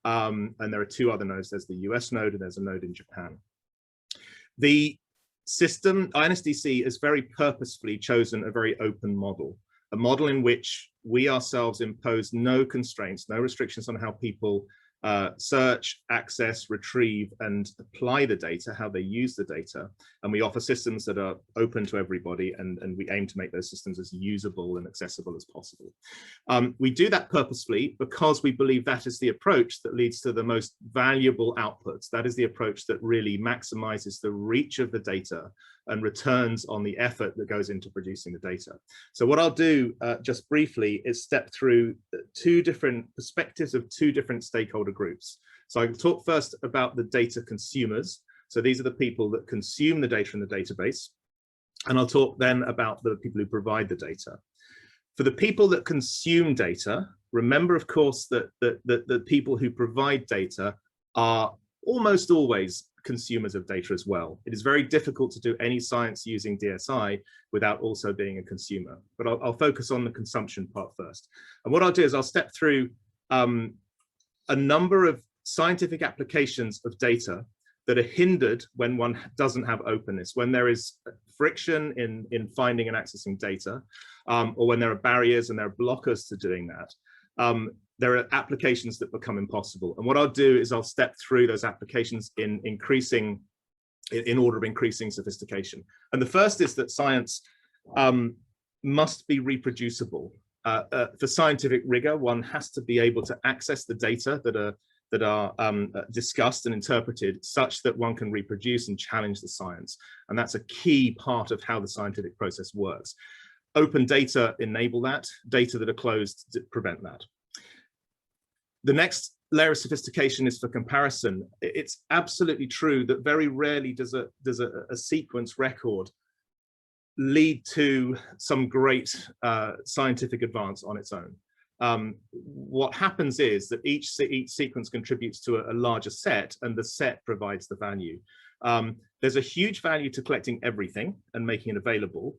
F: and there are two other nodes. There's the US node and there's a node in Japan. The system, INSDC, has very purposefully chosen a very open model, a model in which we ourselves impose no constraints, no restrictions on how people search, access, retrieve, and apply the data, how they use the data. And we offer systems that are open to everybody, and we aim to make those systems as usable and accessible as possible. We do that purposefully because we believe that is the approach that leads to the most valuable outputs. That is the approach that really maximizes the reach of the data and returns on the effort that goes into producing the data. So what I'll do just briefly is step through two different perspectives of two different stakeholder groups. So I'll talk first about the data consumers. So these are the people that consume the data in the database. And I'll talk then about the people who provide the data. For the people that consume data, remember, of course, that the people who provide data are almost always consumers of data as well. It is very difficult to do any science using DSI without also being a consumer. But I'll focus on the consumption part first. And what I'll do is I'll step through a number of scientific applications of data that are hindered when one doesn't have openness, when there is friction in finding and accessing data, or when there are barriers and there are blockers to doing that. There are applications that become impossible. And what I'll do is I'll step through those applications in order of increasing sophistication. And the first is that science must be reproducible. For scientific rigor, one has to be able to access the data that are discussed and interpreted such that one can reproduce and challenge the science. And that's a key part of how the scientific process works. Open data enable that, data that are closed prevent that. The next layer of sophistication is for comparison. It's absolutely true that very rarely does a sequence record lead to some great scientific advance on its own. What happens is that each sequence contributes to a larger set, and the set provides the value. There's a huge value to collecting everything and making it available.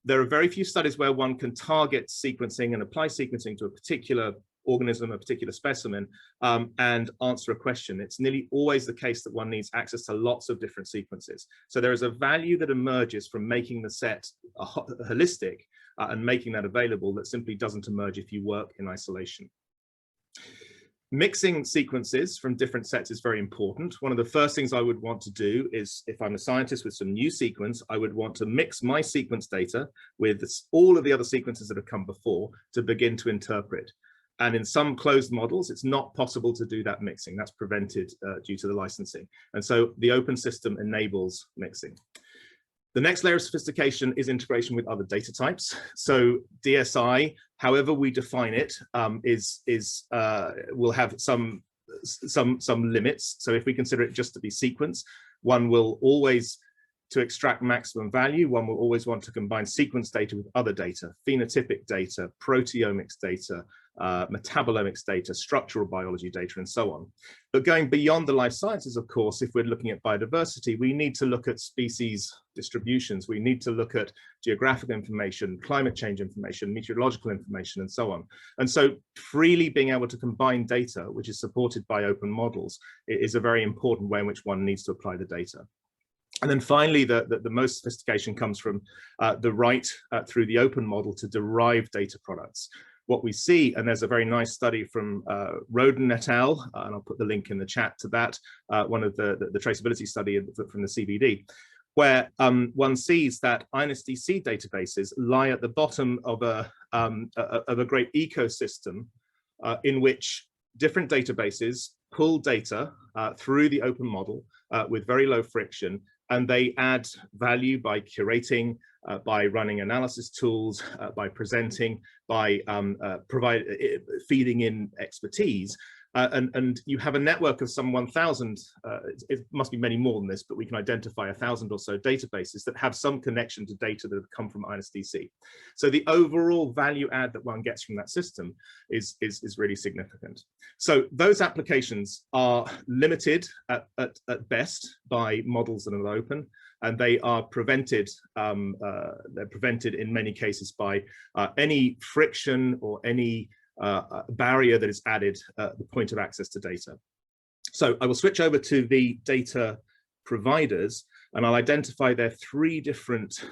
F: There are very few studies where one can target sequencing and apply sequencing to a particular organism, a particular specimen, and answer a question. It's nearly always the case that one needs access to lots of different sequences. So there is a value that emerges from making the set holistic and making that available that simply doesn't emerge if you work in isolation. Mixing sequences from different sets is very important. One of the first things I would want to do is, if I'm a scientist with some new sequence, I would want to mix my sequence data with all of the other sequences that have come before to begin to interpret. And in some closed models, it's not possible to do that mixing. That's prevented due to the licensing. And so the open system enables mixing. The next layer of sophistication is integration with other data types. So DSI, however we define it, will have some limits. So if we consider it just to be sequence, one will always, to extract maximum value, one will always want to combine sequence data with other data, phenotypic data, proteomics data, metabolomics data, structural biology data, and so on. But going beyond the life sciences, of course, if we're looking at biodiversity, we need to look at species distributions. We need to look at geographic information, climate change information, meteorological information, and so on. And so freely being able to combine data, which is supported by open models, is a very important way in which one needs to apply the data. And then finally, the most sophistication comes from the right through the open model to derive data products. What we see, and there's a very nice study from Roden et al., and I'll put the link in the chat to that, one of the traceability study from the CBD, where one sees that INSDC databases lie at the bottom of a great ecosystem in which different databases pull data through the open model with very low friction, and they add value by curating, by running analysis tools, by presenting, by feeding in expertise. and you have a network of some 1,000, it must be many more than this, but we can identify 1,000 or so databases that have some connection to data that have come from INSDC. So the overall value add that one gets from that system is really significant. So those applications are limited at best by models that are open, and they are prevented, they're prevented in many cases by any friction or any barrier that is added at the point of access to data. So I will switch over to the data providers, and I'll identify their three different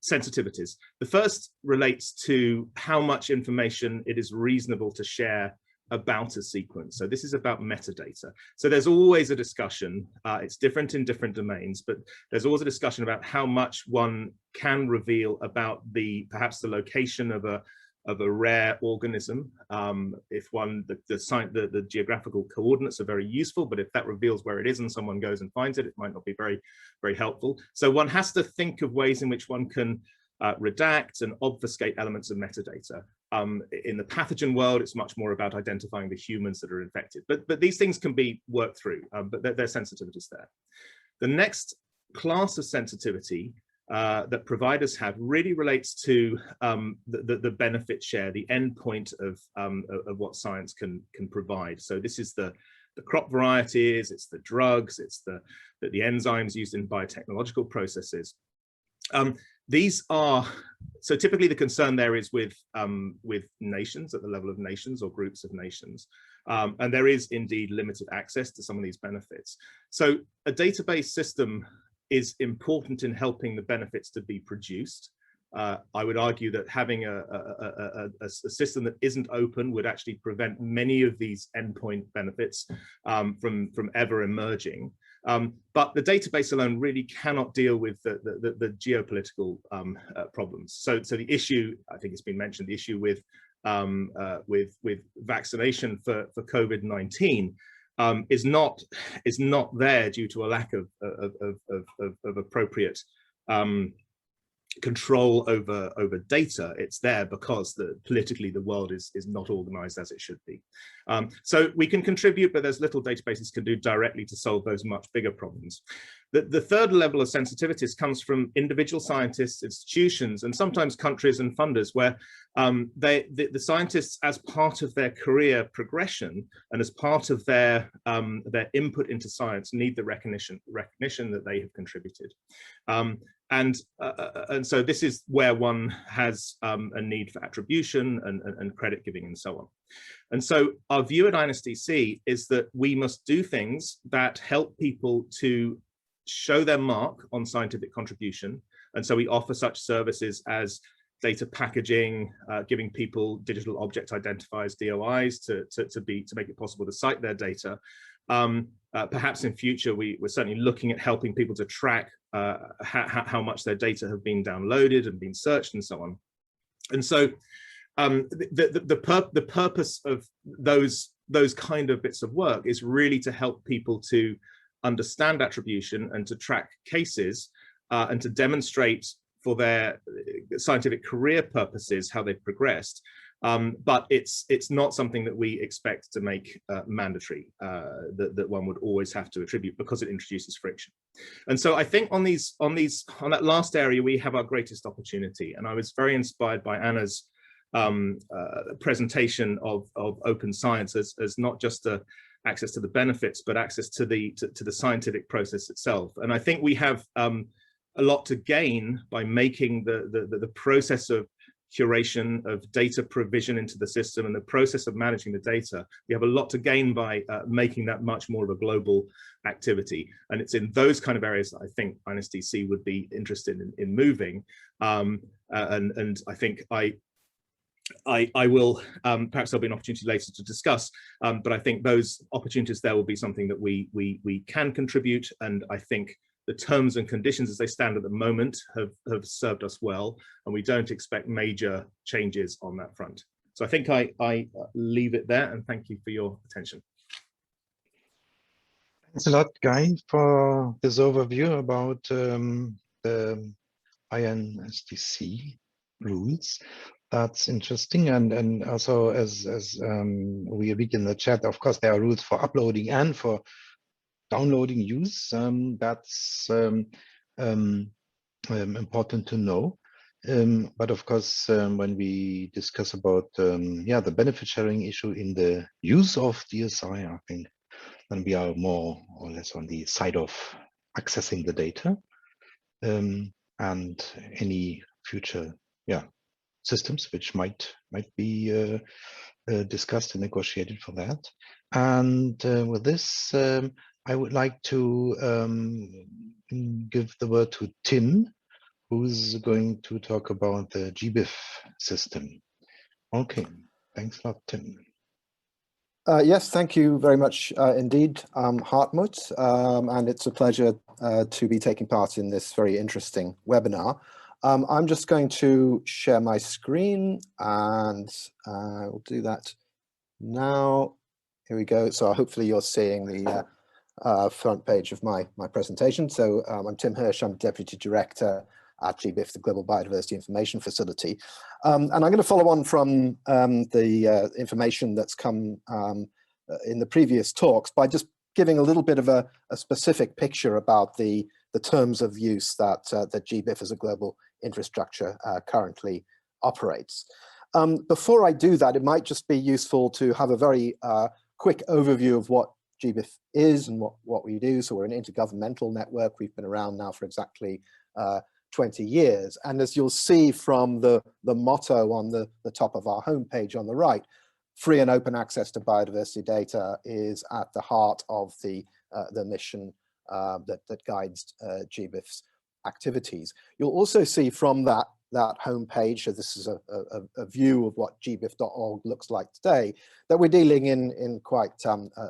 F: sensitivities. The first relates to how much information it is reasonable to share about a sequence. So this is about metadata. So there's always a discussion, it's different in different domains, but there's always a discussion about how much one can reveal about perhaps the location of a rare organism. If the geographical coordinates are very useful, but if that reveals where it is and someone goes and finds it, it might not be very, very helpful. So one has to think of ways in which one can redact and obfuscate elements of metadata. In the pathogen world, it's much more about identifying the humans that are infected, but these things can be worked through, but there's sensitivities there. The next class of sensitivity that providers have really relates to the benefit share, the end point of what science can provide. So this is the crop varieties, it's the drugs, it's the enzymes used in biotechnological processes. These are, so typically the concern there is with nations, at the level of nations or groups of nations. And there is indeed limited access to some of these benefits. So a database system is important in helping the benefits to be produced. I would argue that having a system that isn't open would actually prevent many of these endpoint benefits from ever emerging. But the database alone really cannot deal with the geopolitical problems. So the issue, I think it's been mentioned, the issue with vaccination for COVID-19 is not there due to a lack of appropriate control over data. It's there because politically the world is not organized as it should be. So we can contribute, but there's little databases can do directly to solve those much bigger problems. The third level of sensitivities comes from individual scientists, institutions, and sometimes countries and funders, where the scientists, as part of their career progression and as part of their input into science, need the recognition that they have contributed. And so this is where one has a need for attribution and credit giving and so on. And so our view at INSDC is that we must do things that help people to show their mark on scientific contribution. And so we offer such services as data packaging, giving people digital object identifiers, DOIs, to make it possible to cite their data. Perhaps in future, we're certainly looking at helping people to track how much their data have been downloaded and been searched and so on. And so the purpose of those kind of bits of work is really to help people to understand attribution and to track cases and to demonstrate for their scientific career purposes how they've progressed. But it's not something that we expect to make mandatory, that one would always have to attribute, because it introduces friction. And so I think on that last area, we have our greatest opportunity. And I was very inspired by Anna's presentation of open science as not just access to the benefits, but access to the scientific process itself. And I think we have a lot to gain by making the process of curation, of data provision into the system, and the process of managing the data. We have a lot to gain by making that much more of a global activity. And it's in those kind of areas that I think INSDC would be interested in moving. And I think I will, perhaps there'll be an opportunity later to discuss, but I think those opportunities there will be something that we can contribute. And I think the terms and conditions as they stand at the moment have served us well, and we don't expect major changes on that front. So I think I leave it there, and thank you for your attention.
A: Thanks a lot, Guy, for this overview about the INSDC rules. That's interesting, and also as we read in the chat, of course there are rules for uploading and for downloading use. That's important to know. But of course, when we discuss about the benefit sharing issue in the use of DSI, I think then we are more or less on the side of accessing the data and any future systems which might be discussed and negotiated for that. And with this, I would like to give the word to Tim, who's going to talk about the GBIF system. Okay, thanks a lot, Tim.
G: Yes, thank you very much indeed, Hartmut, and it's a pleasure to be taking part in this very interesting webinar. I'm just going to share my screen, and we'll do that now. Here we go. So hopefully you're seeing the front page of my presentation. So I'm Tim Hirsch, I'm Deputy Director at GBIF, the Global Biodiversity Information Facility. And I'm going to follow on from the information that's come in the previous talks by just giving a little bit of a specific picture about the terms of use that GBIF as a global infrastructure currently operates. Before I do that, it might just be useful to have a very quick overview of what GBIF is and what we do. So we're an intergovernmental network. We've been around now for exactly 20 years. And as you'll see from the motto on the top of our homepage on the right, free and open access to biodiversity data is at the heart of the mission that guides GBIF's activities. You'll also see from that homepage, so this is a view of what gbif.org looks like today, that we're dealing in quite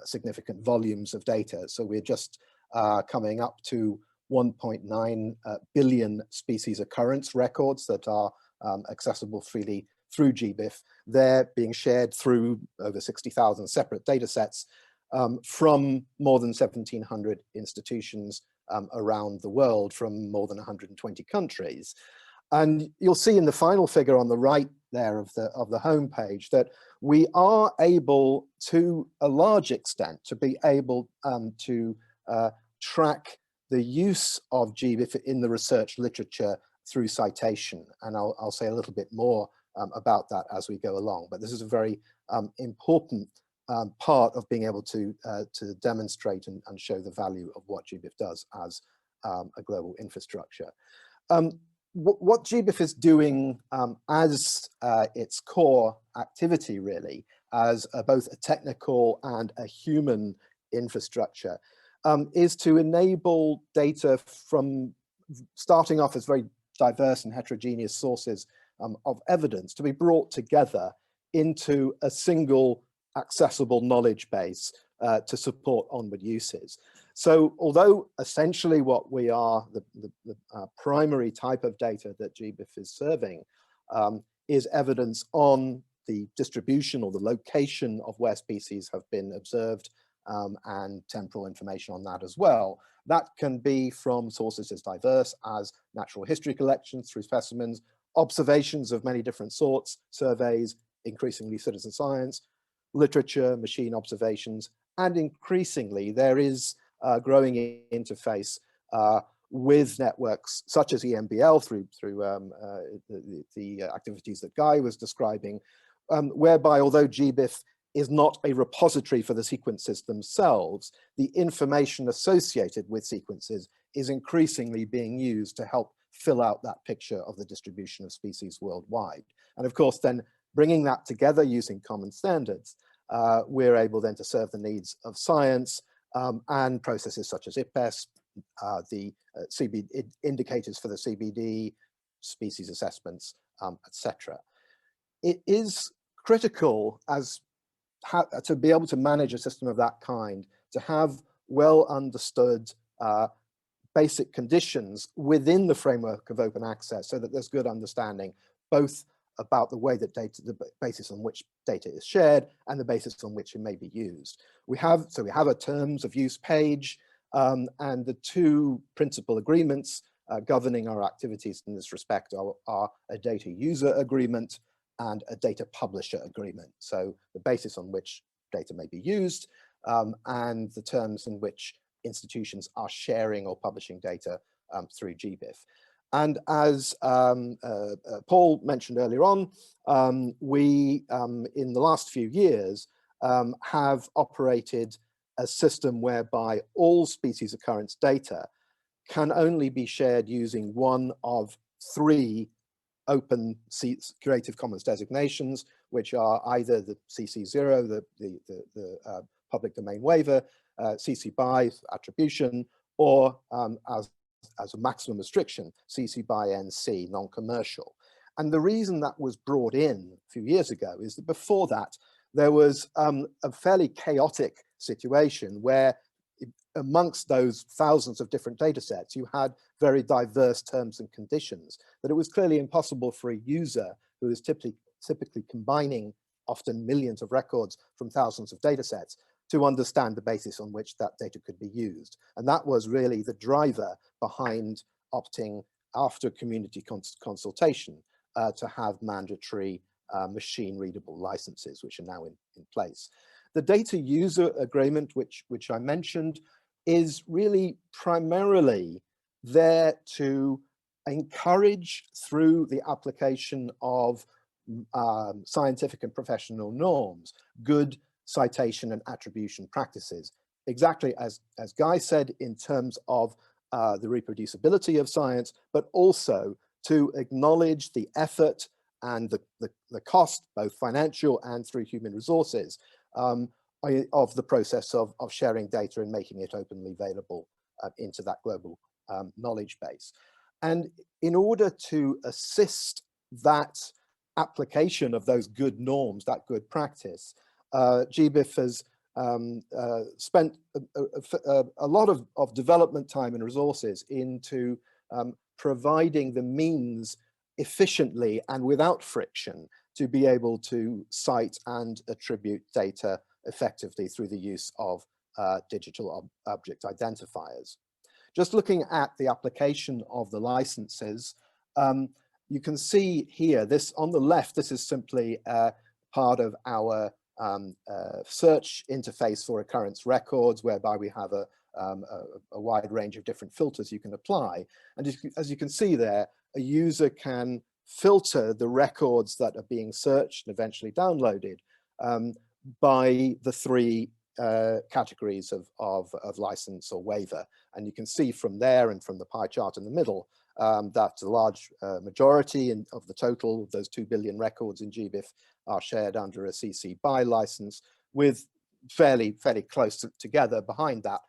G: significant volumes of data. So we're just coming up to 1.9 billion species occurrence records that are accessible freely through GBIF. They're being shared through over 60,000 separate data sets from more than 1,700 institutions around the world from more than 120 countries. And you'll see in the final figure on the right there of the homepage that we are able, to a large extent, to be able to track the use of GBIF in the research literature through citation. And I'll say a little bit more about that as we go along. But this is a very important part of being able to demonstrate and show the value of what GBIF does as a global infrastructure. What GBIF is doing as its core activity, really, as both a technical and a human infrastructure, is to enable data from starting off as very diverse and heterogeneous sources of evidence to be brought together into a single accessible knowledge base to support onward uses. So although essentially what we are, the primary type of data that GBIF is serving is evidence on the distribution or the location of where species have been observed and temporal information on that as well. That can be from sources as diverse as natural history collections through specimens, observations of many different sorts, surveys, increasingly citizen science, literature, machine observations, and increasingly there is a growing interface with networks such as EMBL through the activities that Guy was describing, whereby although GBIF is not a repository for the sequences themselves, the information associated with sequences is increasingly being used to help fill out that picture of the distribution of species worldwide. And of course, then bringing that together using common standards, we're able then to serve the needs of science and processes such as IPBES, the CBD indicators for the CBD, species assessments, etc. It is critical to be able to manage a system of that kind, to have well understood basic conditions within the framework of open access so that there's good understanding both about the way that data, the basis on which data is shared and the basis on which it may be used. We have a terms of use page and the two principal agreements governing our activities in this respect are a data user agreement and a data publisher agreement. So the basis on which data may be used and the terms in which institutions are sharing or publishing data through GBIF. And as Paul mentioned earlier on, we, in the last few years, have operated a system whereby all species occurrence data can only be shared using one of 3 open Creative Commons designations, which are either the CC0, the public domain waiver, CC BY attribution, or as a maximum restriction, CC BY NC, non-commercial. And the reason that was brought in a few years ago is that before that, there was a fairly chaotic situation where amongst those thousands of different data sets, you had very diverse terms and conditions, that it was clearly impossible for a user who is typically combining often millions of records from thousands of data sets to understand the basis on which that data could be used. And that was really the driver behind opting after community consultation to have mandatory machine readable licenses, which are now in place. The data user agreement, which I mentioned, is really primarily there to encourage, through the application of scientific and professional norms, good citation and attribution practices. Exactly as Guy said, in terms of the reproducibility of science, but also to acknowledge the effort and the cost, both financial and through human resources, of the process of sharing data and making it openly available into that global knowledge base. And in order to assist that application of those good norms, that good practice, GBIF has spent a lot of development time and resources into providing the means efficiently and without friction to be able to cite and attribute data effectively through the use of digital object identifiers. Just looking at the application of the licenses, you can see here, this on the left, this is simply part of our search interface for occurrence records, whereby we have a wide range of different filters you can apply. And as you can see there, a user can filter the records that are being searched and eventually downloaded by the 3 categories of license or waiver. And you can see from there and from the pie chart in the middle that a large majority of the total of those 2 billion records in GBIF are shared under a CC BY license, with fairly close together behind that,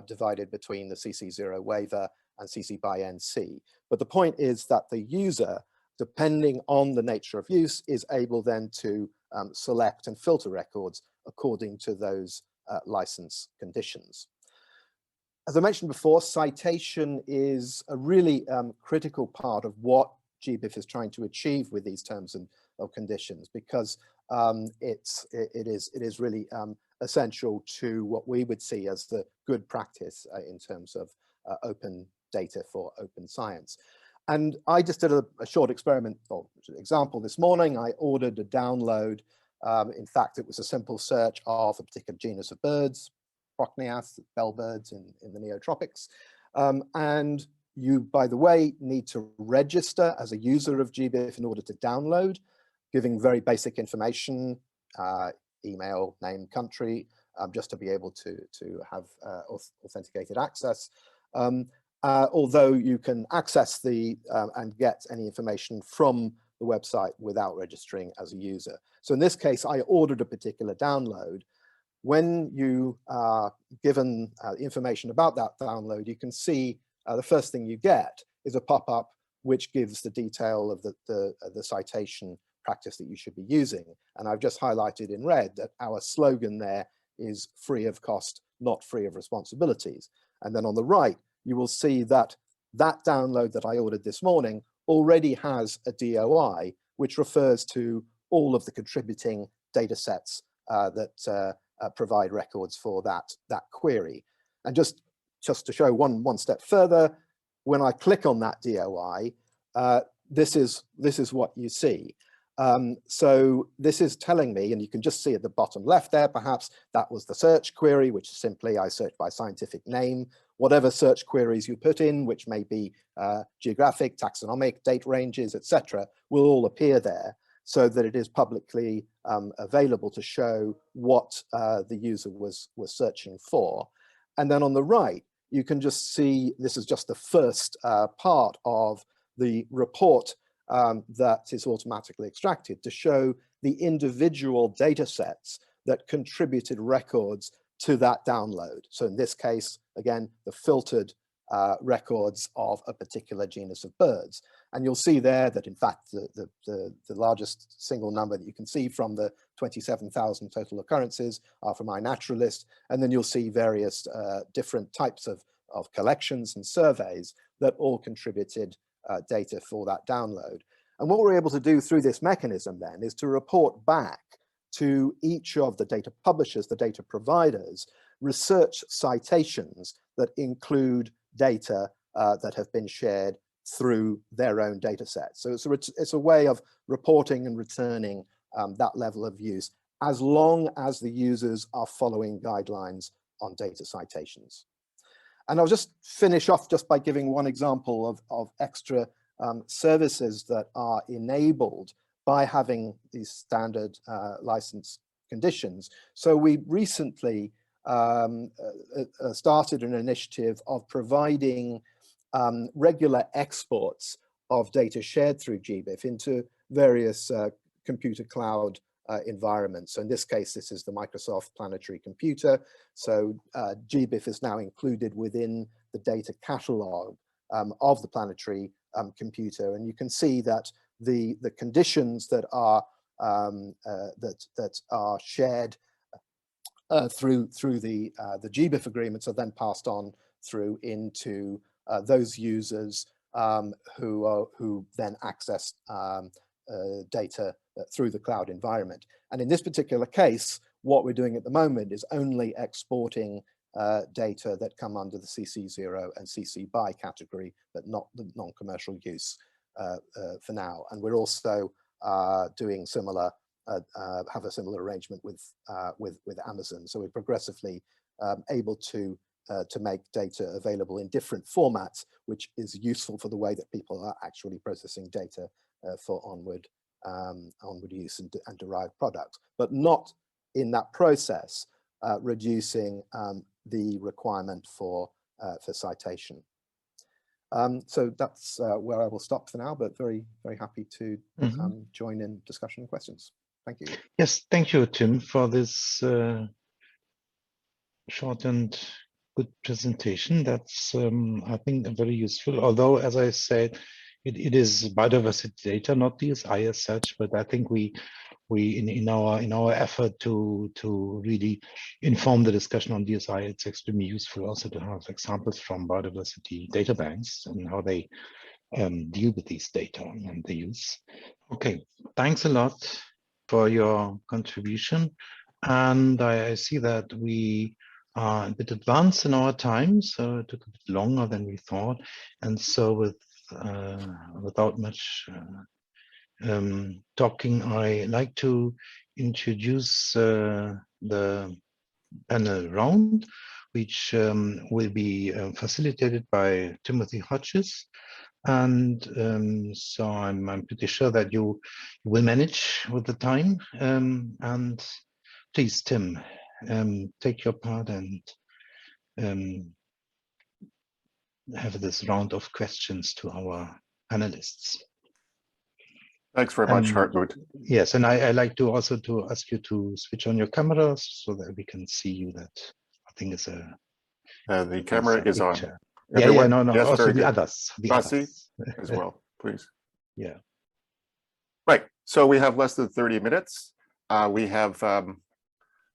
G: divided between the CC0 waiver and CC BY NC. But the point is that the user, depending on the nature of use, is able then to select and filter records according to those license conditions. As I mentioned before, citation is a really critical part of what GBIF is trying to achieve with these terms and conditions, because it is really essential to what we would see as the good practice in terms of open data for open science. And I just did a short experiment or example this morning. I ordered a download. In fact, it was a simple search of a particular genus of birds, Procneas, bellbirds in the neotropics. And you, by the way, need to register as a user of GBIF in order to download, giving very basic information, email, name, country, just to be able to have authenticated access. Although you can access and get any information from the website without registering as a user. So in this case, I ordered a particular download. When you are given information about that download, you can see the first thing you get is a pop-up which gives the detail of the citation practice that you should be using. And I've just highlighted in red that our slogan there is free of cost, not free of responsibilities. And then on the right, you will see that that download that I ordered this morning already has a DOI, which refers to all of the contributing data sets that provide records for that query. And just to show one step further, when I click on that DOI, this is what you see. So this is telling me, and you can just see at the bottom left there, perhaps that was the search query, which is simply I search by scientific name. Whatever search queries you put in, which may be geographic, taxonomic, date ranges, etc., will all appear there, so that it is publicly available to show what the user was searching for. And then on the right, you can just see, this is just the first part of the report that is automatically extracted to show the individual data sets that contributed records to that download. So in this case, again, the filtered records of a particular genus of birds. And you'll see there that in fact, the largest single number that you can see from the 27,000 total occurrences are from iNaturalist. And then you'll see various different types of collections and surveys that all contributed data for that download. And what we're able to do through this mechanism then is to report back to each of the data publishers, the data providers, research citations that include data that have been shared through their own data sets. So it's a way of reporting and returning that level of use, as long as the users are following guidelines on data citations. And I'll just finish off just by giving one example of extra services that are enabled by having these standard license conditions. So we recently started an initiative of providing regular exports of data shared through GBIF into various computer cloud environments. So in this case, this is the Microsoft Planetary Computer. So GBIF is now included within the data catalog of the Planetary Computer, and you can see that the conditions that are shared through the GBIF agreements are then passed on through into those users who then access data through the cloud environment. And in this particular case, what we're doing at the moment is only exporting data that come under the CC0 and CC BY category, but not the non-commercial use for now. And we're also doing similar, have a similar arrangement with Amazon. So we're progressively able to make data available in different formats, which is useful for the way that people are actually processing data for onward use and derived products, but not in that process reducing the requirement for citation. So that's where I will stop for now, but very, very happy to join in discussion and questions. Thank you.
A: Yes, thank you, Tim, for this short and good presentation. That's, I think, very useful. Although, as I said, it is biodiversity data, not DSI as such, but I think we in our effort to really inform the discussion on DSI, it's extremely useful also to have examples from biodiversity data banks and how they deal with these data and the use. Okay, thanks a lot for your contribution. And I see that we are a bit advanced in our time, so it took a bit longer than we thought. And so without much talking, I like to introduce the panel round, which will be facilitated by Timothy Hodges. And so I'm pretty sure that you will manage with the time. And please, Tim, take your part and have this round of questions to our panelists.
H: Thanks very much, Hartmut.
A: Yes, and I like to also to ask you to switch on your cameras so that we can see you. That I think is a
H: the camera is on.
A: Yeah, no,
H: yes,
A: also the
H: good.
A: others.
H: Basi as well, please.
A: Yeah.
H: Right. So we have less than 30 minutes. We have and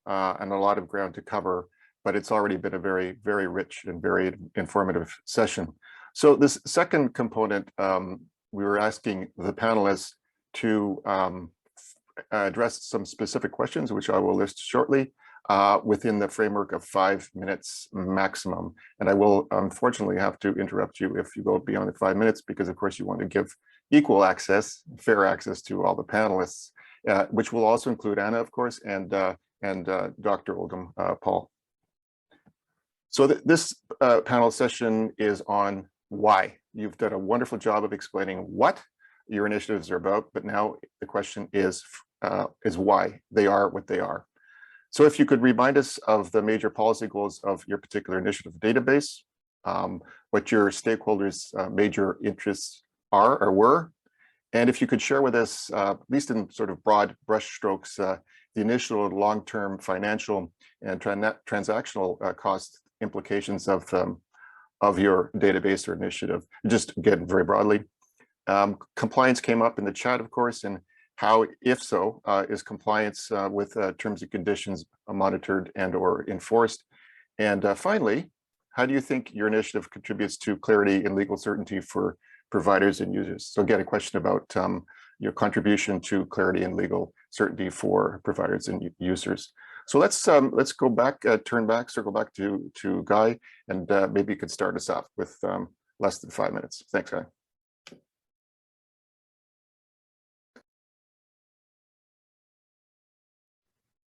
H: a lot of ground to cover, but it's already been a very, very rich and very informative session. So this second component, we were asking the panelists to address some specific questions, which I will list shortly, within the framework of 5 minutes maximum. And I will unfortunately have to interrupt you if you go beyond the 5 minutes, because of course you want to give equal access, fair access to all the panelists, which will also include Anna, of course, and Dr. Oldham Paul. So this panel session is on why. You've done a wonderful job of explaining what your initiatives are about, but now the question is why they are what they are. So if you could remind us of the major policy goals of your particular initiative database, what your stakeholders' major interests are or were, and if you could share with us, at least in sort of broad brushstrokes, the initial and long-term financial and transactional cost implications of your database or initiative, just again, very broadly. Compliance came up in the chat, of course, and how, if so, is compliance with terms and conditions monitored and or enforced? And finally, how do you think your initiative contributes to clarity and legal certainty for providers and users? So again, a question about your contribution to clarity and legal certainty for providers and users. So let's go back, circle back to Guy, and maybe you could start us off with less than 5 minutes. Thanks, Guy.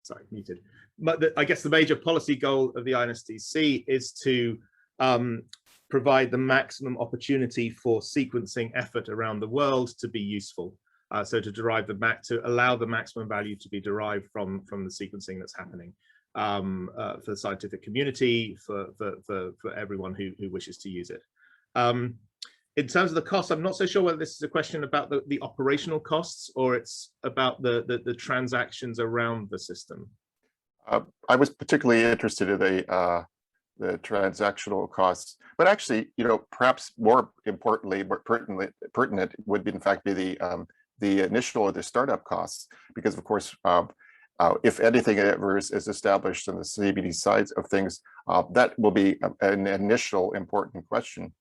F: Sorry, muted. But I guess the major policy goal of the INSTC is to provide the maximum opportunity for sequencing effort around the world to be useful. So to derive to allow the maximum value to be derived from the sequencing that's happening for the scientific community, for everyone who wishes to use it. In terms of the cost, I'm not so sure whether this is a question about the operational costs or it's about the transactions around the system.
H: I was particularly interested in the transactional costs, but actually, perhaps more importantly, more pertinent would be, in fact, be the initial or the startup costs, because of course, if anything ever is established on the CBD sides of things, that will be an initial important question.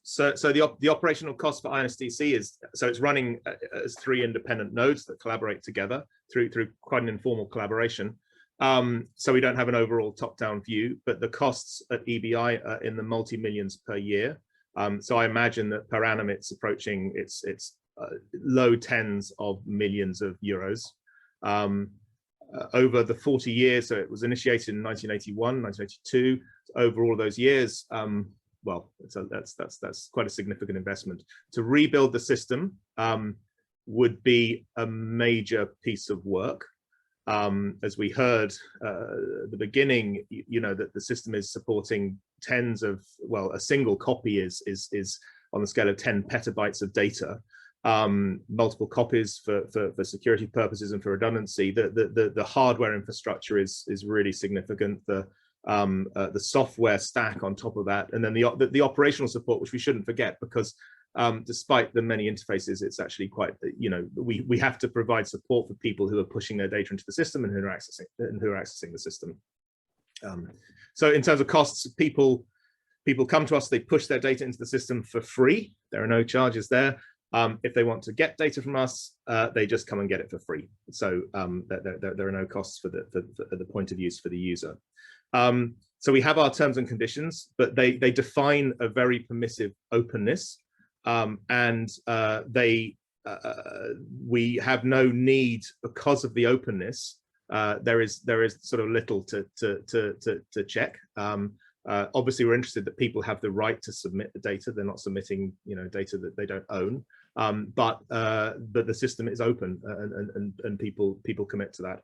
F: So the operational cost for INSTC is, so it's running as 3 independent nodes that collaborate together through quite an informal collaboration. So we don't have an overall top-down view, but the costs at EBI are in the multi-millions per year. So I imagine that per annum it's approaching its low tens of millions of euros. Over the 40 years, so it was initiated in 1981, 1982, over all those years, well, that's quite a significant investment. To rebuild the system would be a major piece of work. As we heard at the beginning, that the system is supporting tens of, well, a single copy is on the scale of 10 petabytes of data. Multiple copies for security purposes and for redundancy. The hardware infrastructure is really significant. The software stack on top of that, and then the operational support, which we shouldn't forget, because despite the many interfaces, it's actually quite, we have to provide support for people who are pushing their data into the system and who are accessing the system. So in terms of costs, people come to us, they push their data into the system for free. There are no charges there. If they want to get data from us, they just come and get it for free. So there are no costs for the point of use for the user. So we have our terms and conditions, but they define a very permissive openness, and we have no need, because of the openness. There is sort of little to check. Obviously, we're interested that people have the right to submit the data. They're not submitting, data that they don't own. But the system is open, and people commit to that.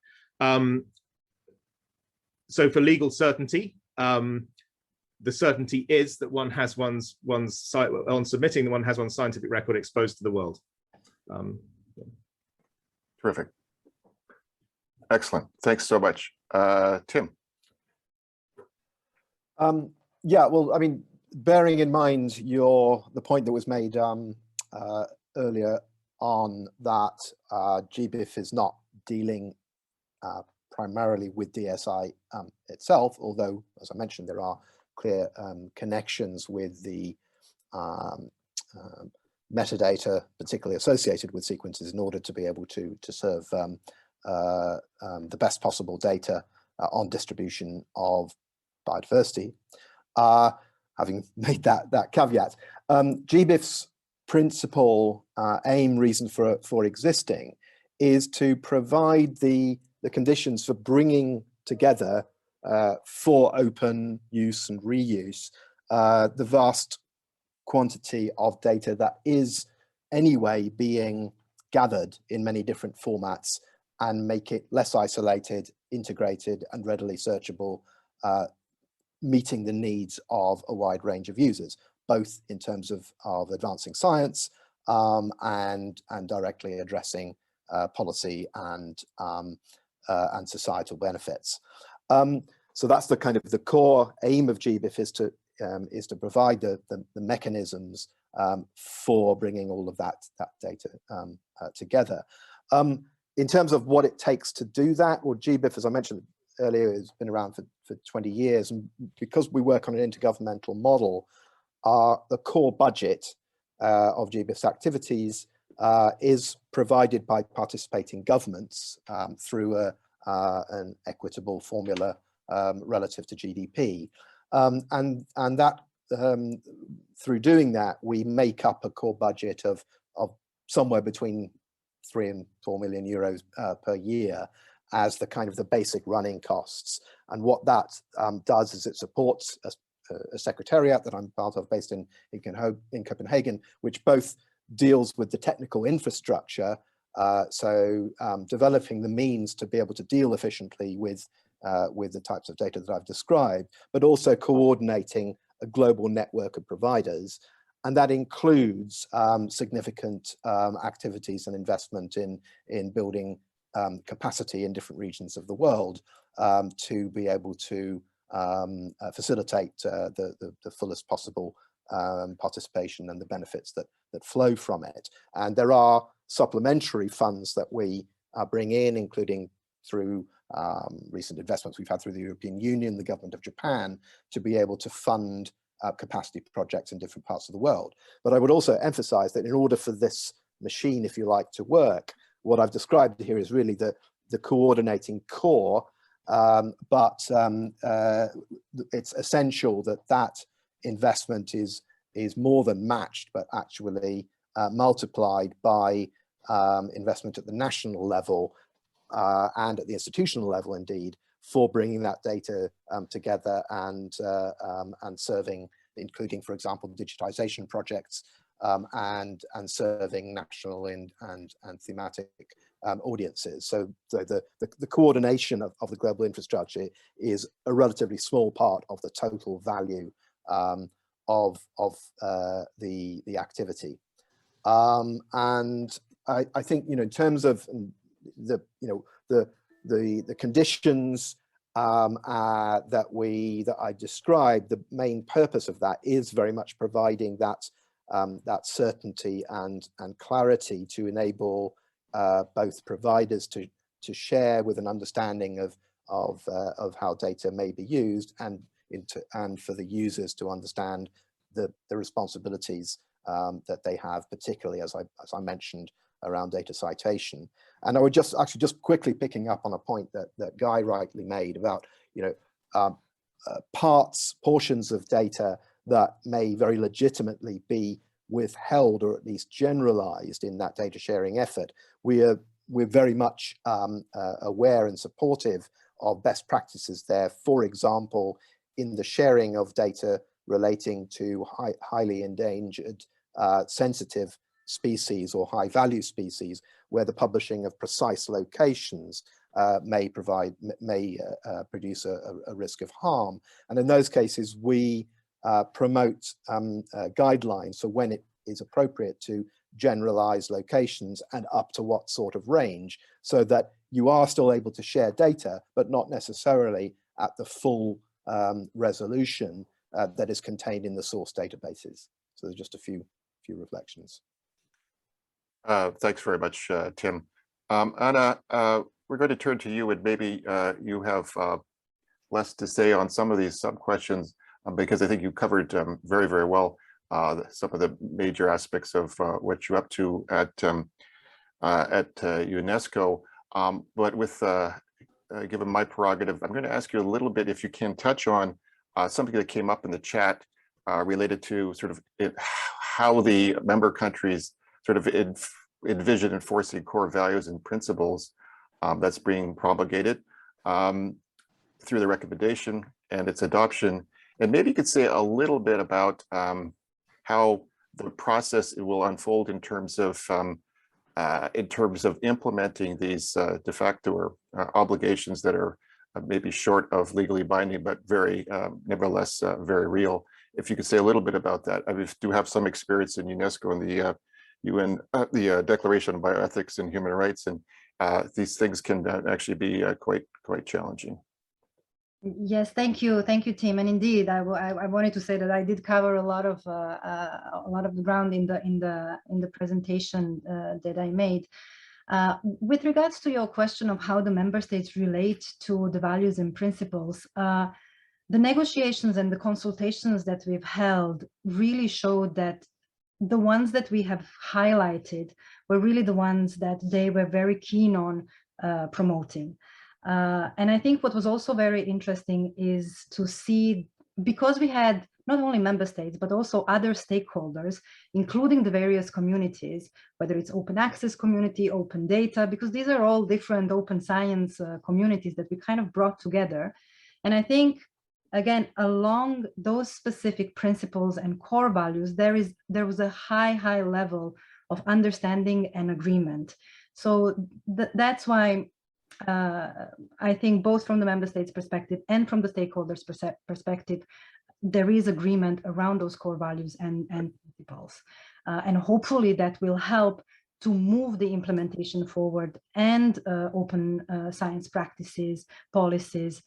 F: So for legal certainty, the certainty is that one has one's on submitting, one has one's scientific record exposed to the world.
H: Terrific. Excellent. Thanks so much. Tim.
G: Yeah, well, I mean, bearing in mind the point that was made earlier on that GBIF is not dealing primarily with DSI itself, although, as I mentioned, there are clear connections with the metadata, particularly associated with sequences, in order to be able to serve the best possible data on distribution of biodiversity. Having made that caveat, GBIF's principal aim, reason for existing is to provide the conditions for bringing together for open use and reuse the vast quantity of data that is anyway being gathered in many different formats, and make it less isolated, integrated, and readily searchable, meeting the needs of a wide range of users, both in terms of advancing science and directly addressing policy and societal benefits. So that's the kind of the core aim of GBIF, is to provide the mechanisms for bringing all of that data together. In terms of what it takes to do that, well, GBIF, as I mentioned earlier, has been around for 20 years, and because we work on an intergovernmental model, the core budget of GBIF's activities is provided by participating governments through an equitable formula relative to GDP, and that through doing that, we make up a core budget of somewhere between 3 and 4 million euros per year as the kind of the basic running costs. And what that does is it supports a secretariat that I'm part of, based in Copenhagen, which both deals with the technical infrastructure, so developing the means to be able to deal efficiently with the types of data that I've described, but also coordinating a global network of providers. And that includes significant activities and investment in building capacity in different regions of the world to be able to facilitate the fullest possible participation and the benefits that flow from it. And there are supplementary funds that we bring in, including through recent investments we've had through the European Union, the government of Japan, to be able to fund capacity projects in different parts of the world. But I would also emphasize that in order for this machine, if you like, to work, what I've described here is really the coordinating core, but it's essential that that investment is more than matched, but actually multiplied by investment at the national level and at the institutional level, indeed, for bringing that data together and serving, including, for example, digitization projects and serving national and thematic audiences. So the coordination of the global infrastructure is a relatively small part of the total value of the activity. And I think, in terms of the conditions that I described, the main purpose of that is very much providing that certainty and clarity to enable both providers to share with an understanding of how data may be used, and for the users to understand the responsibilities that they have, particularly as I mentioned around data citation. And I would just quickly picking up on a point that Guy rightly made about portions of data that may very legitimately be withheld or at least generalized in that data sharing effort. We're very much aware and supportive of best practices there. For example, in the sharing of data relating to highly endangered, sensitive species or high value species, where the publishing of precise locations may produce a risk of harm. And in those cases, we promote guidelines for when it is appropriate to generalize locations and up to what sort of range, so that you are still able to share data, but not necessarily at the full resolution that is contained in the source databases. So there's just a few reflections.
H: Thanks very much, Tim. Anna, we're going to turn to you, and maybe you have less to say on some of these sub-questions, because I think you covered very, very well some of the major aspects of what you're up to at UNESCO. But with given my prerogative, I'm going to ask you a little bit, if you can touch on something that came up in the chat related to sort of how the member countries sort of envision enforcing core values and principles that's being propagated through the recommendation and its adoption. And maybe you could say a little bit about how the process will unfold in terms of implementing these de facto obligations that are maybe short of legally binding, but very, nevertheless, very real. If you could say a little bit about that. I do have some experience in UNESCO and the UN, the Declaration on Bioethics and Human Rights, and these things can actually be quite challenging.
D: Yes, thank you, Tim. And indeed, I wanted to say that I did cover a lot of the ground in the presentation that I made. With regards to your question of how the member states relate to the values and principles, the negotiations and the consultations that we've held really showed that the ones that we have highlighted were really the ones that they were very keen on promoting. And I think what was also very interesting is to see, because we had not only member states, but also other stakeholders, including the various communities, whether it's open access community, open data, because these are all different open science communities that we kind of brought together. And I think, again, along those specific principles and core values, there was a high level of understanding and agreement. So that's why I think both from the member states perspective and from the stakeholders perspective, there is agreement around those core values and principles. And hopefully that will help to move the implementation forward and open science practices, policies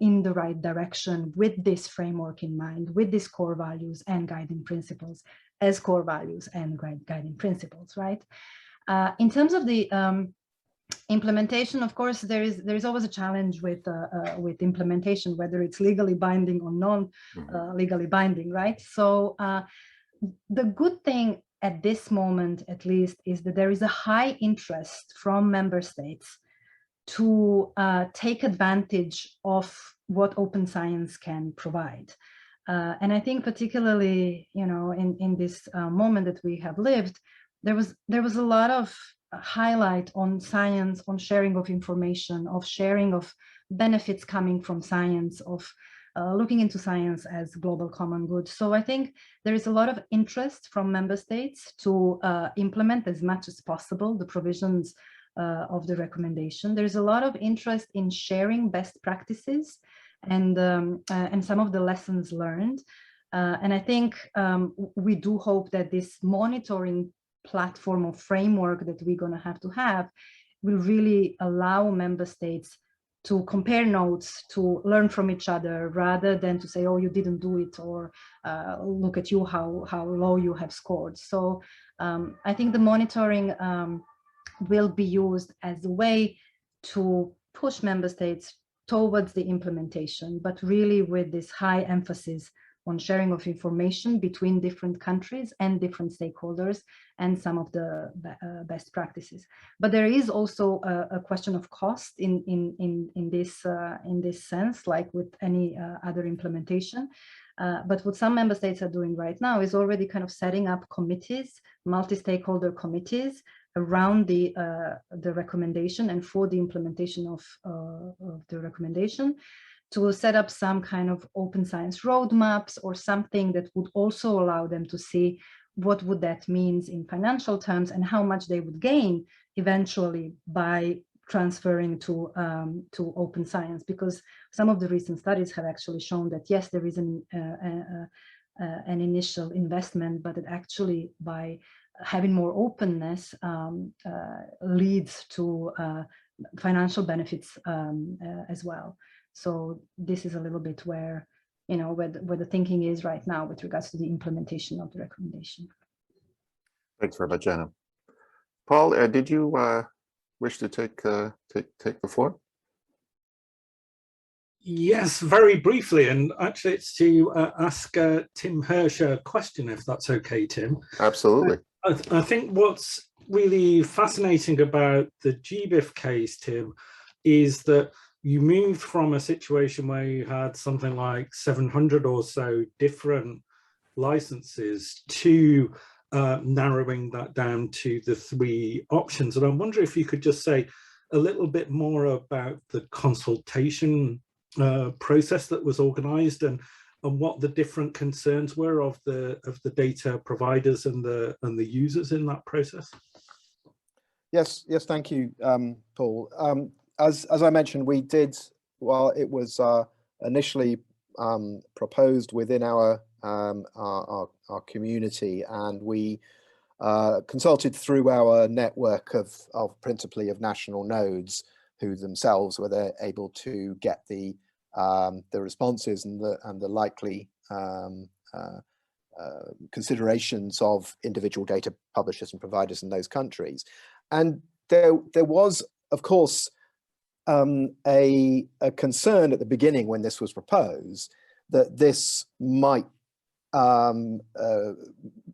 D: in the right direction with this framework in mind, with these core values and guiding principles as core values and guiding principles, right? In terms of the implementation, of course, there is always a challenge with implementation, whether it's legally binding or non-legally binding, right? So the good thing at this moment, at least, is that there is a high interest from member states to take advantage of what open science can provide. And I think particularly, you know, in this moment that we have lived, there was a lot of highlight on science, on sharing of information, of sharing of benefits coming from science, of looking into science as global common good. So I think there is a lot of interest from member states to implement as much as possible the provisions of the recommendation. There's a lot of interest in sharing best practices and some of the lessons learned. And I think we do hope that this monitoring platform or framework that we're going to have will really allow member states to compare notes, to learn from each other, rather than to say, oh, you didn't do it, or look at you, how low you have scored. So I think the monitoring will be used as a way to push member states towards the implementation, but really with this high emphasis on sharing of information between different countries and different stakeholders and some of the best practices. But there is also a question of cost in this sense, like with any other implementation. But what some member states are doing right now is already kind of setting up committees, multi-stakeholder committees around the recommendation and for the implementation of the recommendation, to set up some kind of open science roadmaps or something that would also allow them to see what would that mean in financial terms and how much they would gain eventually by transferring to open science. Because some of the recent studies have actually shown that yes, there is an initial investment, but it actually, by having more openness, leads to financial benefits as well. So this is a little bit where, you know, where the thinking is right now with regards to the implementation of the recommendation.
H: Thanks very much, Anna. Paul, did you wish to take the floor?
C: Yes, very briefly, and actually it's to ask Tim Hirsch a question, if that's okay, Tim.
H: Absolutely.
C: I think what's really fascinating about the GBIF case, Tim, is that you moved from a situation where you had something like 700 or so different licenses to narrowing that down to the 3 options. And I wonder if you could just say a little bit more about the consultation process that was organized and what the different concerns were of the data providers and the users in that process.
G: Yes, thank you, Paul. As I mentioned, we did, while it was initially proposed within our community, and we consulted through our network of principally of national nodes, who themselves were able to get the responses and the likely considerations of individual data publishers and providers in those countries. And there was, of course, a concern at the beginning when this was proposed that this might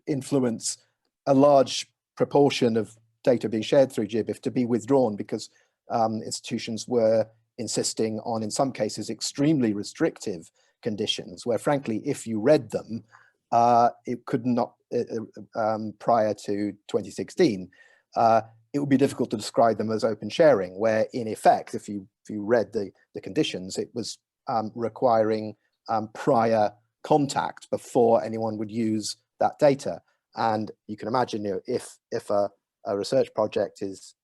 G: influence a large proportion of data being shared through GBIF to be withdrawn, because institutions were insisting on, in some cases, extremely restrictive conditions where, frankly, if you read them, it could not, prior to 2016, it would be difficult to describe them as open sharing, where in effect, if you read the conditions, it was requiring prior contact before anyone would use that data. And you can imagine, you know, if a research project is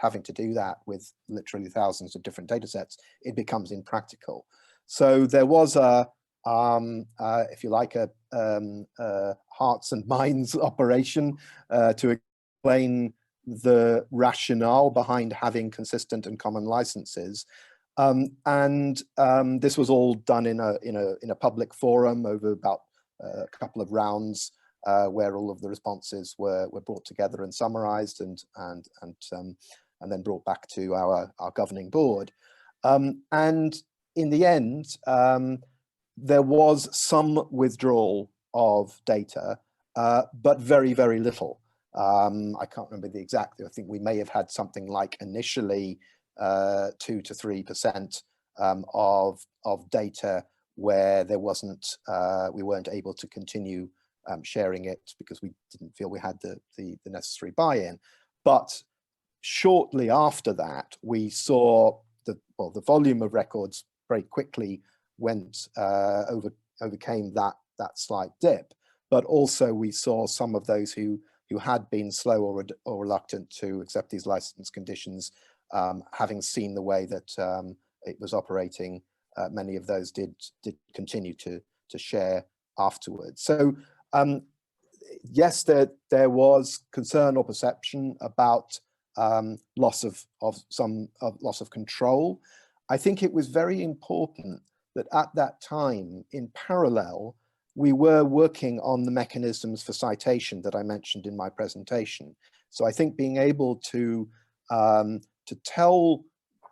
G: having to do that with literally thousands of different data sets, it becomes impractical. So there was if you like, a hearts and minds operation to explain the rationale behind having consistent and common licenses. This was all done in a public forum over about a couple of rounds, where all of the responses were brought together and summarized and then brought back to our governing board. And in the end, there was some withdrawal of data, but very, very little. I can't remember the exact, I think we may have had something like initially 2 to 3% of data where there wasn't, we weren't able to continue sharing it because we didn't feel we had the necessary buy-in. But shortly after that, we saw the volume of records very quickly overcame that slight dip. But also we saw some of those who had been slow or reluctant to accept these license conditions, having seen the way that it was operating, many of those did continue to share afterwards. So yes, there was concern or perception about loss of control. I think it was very important that at that time, in parallel, we were working on the mechanisms for citation that I mentioned in my presentation. So I think being able to tell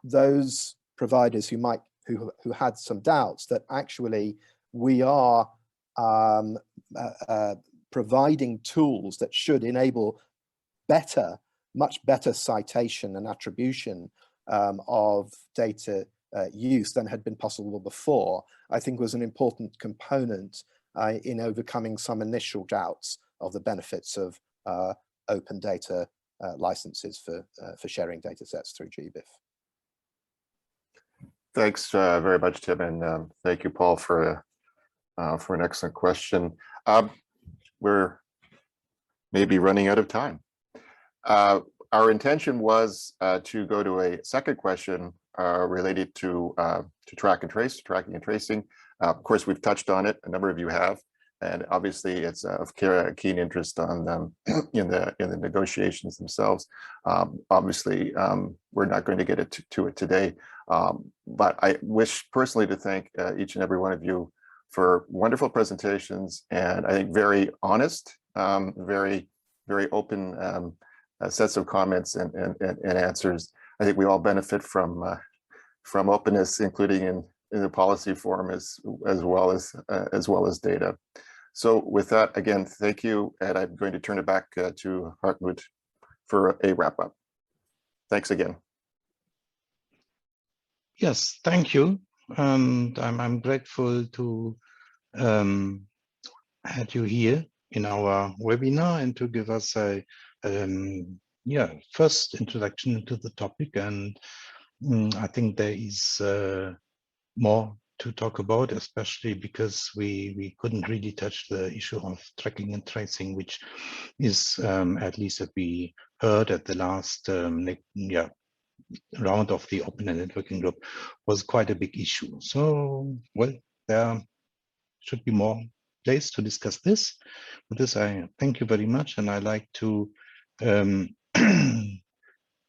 G: those providers who had some doubts that actually we are providing tools that should enable much better citation and attribution of data use than had been possible before, I think was an important component in overcoming some initial doubts of the benefits of open data licenses for sharing data sets through GBIF.
H: Thanks very much, Tim, and thank you, Paul, for an excellent question. We're maybe running out of time. Our intention was to go to a second question related to tracking and tracing. Of course, we've touched on it. A number of you have, and obviously, it's of keen interest on them in the negotiations themselves. Obviously, we're not going to get to it today, but I wish personally to thank each and every one of you for wonderful presentations, and I think very honest, very open sets of comments and answers. I think we all benefit from openness, including in the policy forum as well as data. So with that, again, thank you, and I'm going to turn it back to Hartmut for a wrap up. Thanks again.
A: Yes, thank you, and I'm grateful to had you here in our webinar and to give us a first introduction to the topic. And I think there is more to talk about, especially because we couldn't really touch the issue of tracking and tracing, which is at least that we heard at the last round of the Open and Networking Group was quite a big issue. So, well, there should be more place to discuss this. With this, I thank you very much, and I like to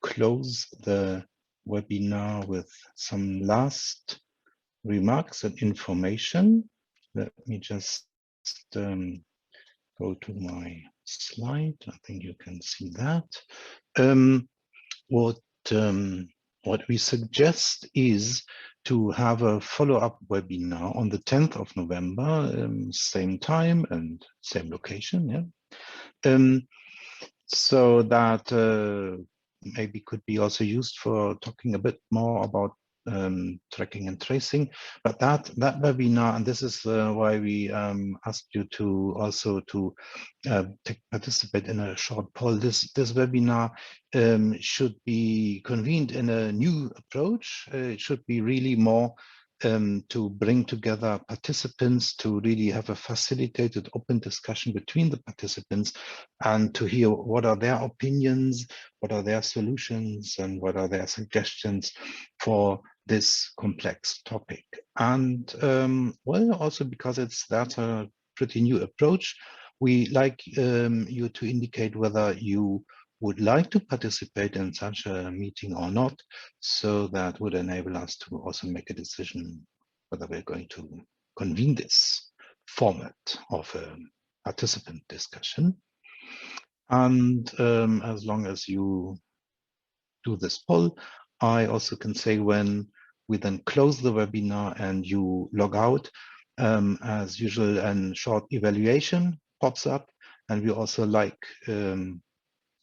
A: close the webinar with some last remarks and information. Let me just go to my slide. I think you can see that. What we suggest is to have a follow-up webinar on the 10th of November, same time and same location. Yeah. So that maybe could be also used for talking a bit more about tracking and tracing. But that webinar, and this is why we asked you to also to participate in a short poll. This webinar should be convened in a new approach. It should be really more to bring together participants, to really have a facilitated open discussion between the participants, and to hear what are their opinions, what are their solutions, and what are their suggestions for this complex topic. And well, also because that's a pretty new approach, we like you to indicate whether you would like to participate in such a meeting or not, so that would enable us to also make a decision whether we're going to convene this format of a participant discussion. And as long as you do this poll, I also can say when we then close the webinar and you log out, as usual, a short evaluation pops up, and we also like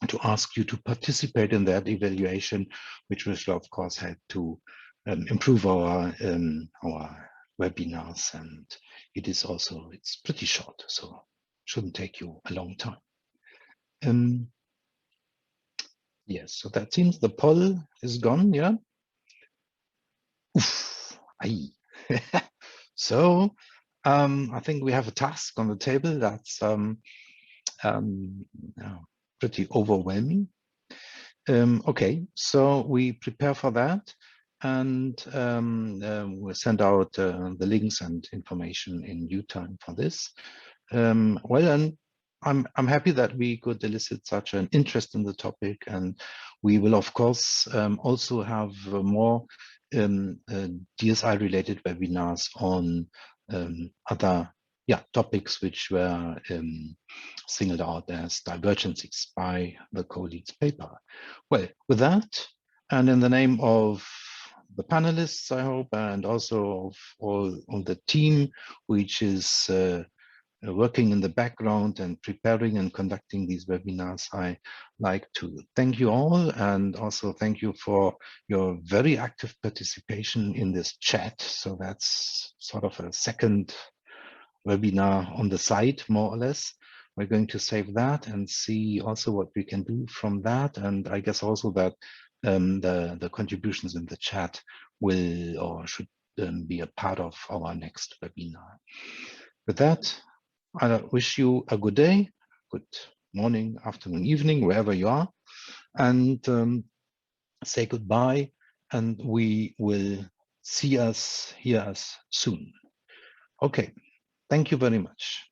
A: to ask you to participate in that evaluation, which will of course help to improve our webinars. And it's pretty short, so shouldn't take you a long time. Yes, so that seems the poll is gone. Yeah. Oof, aye. So I think we have a task on the table that's pretty overwhelming. Okay, so we prepare for that, and we'll send out the links and information in due time for this. Well, and I'm happy that we could elicit such an interest in the topic, and we will of course also have more DSI-related webinars on other topics which were singled out as divergences by the co-leads paper. Well, with that, and in the name of the panelists, I hope, and also of all of the team, which is working in the background and preparing and conducting these webinars, I like to thank you all, and also thank you for your very active participation in this chat. So that's sort of a second webinar on the side, more or less. We're going to save that and see also what we can do from that. And I guess also that the contributions in the chat will or should be a part of our next webinar. With that, I wish you a good day, good morning, afternoon, evening, wherever you are, and say goodbye, and we will hear us soon. Okay, thank you very much.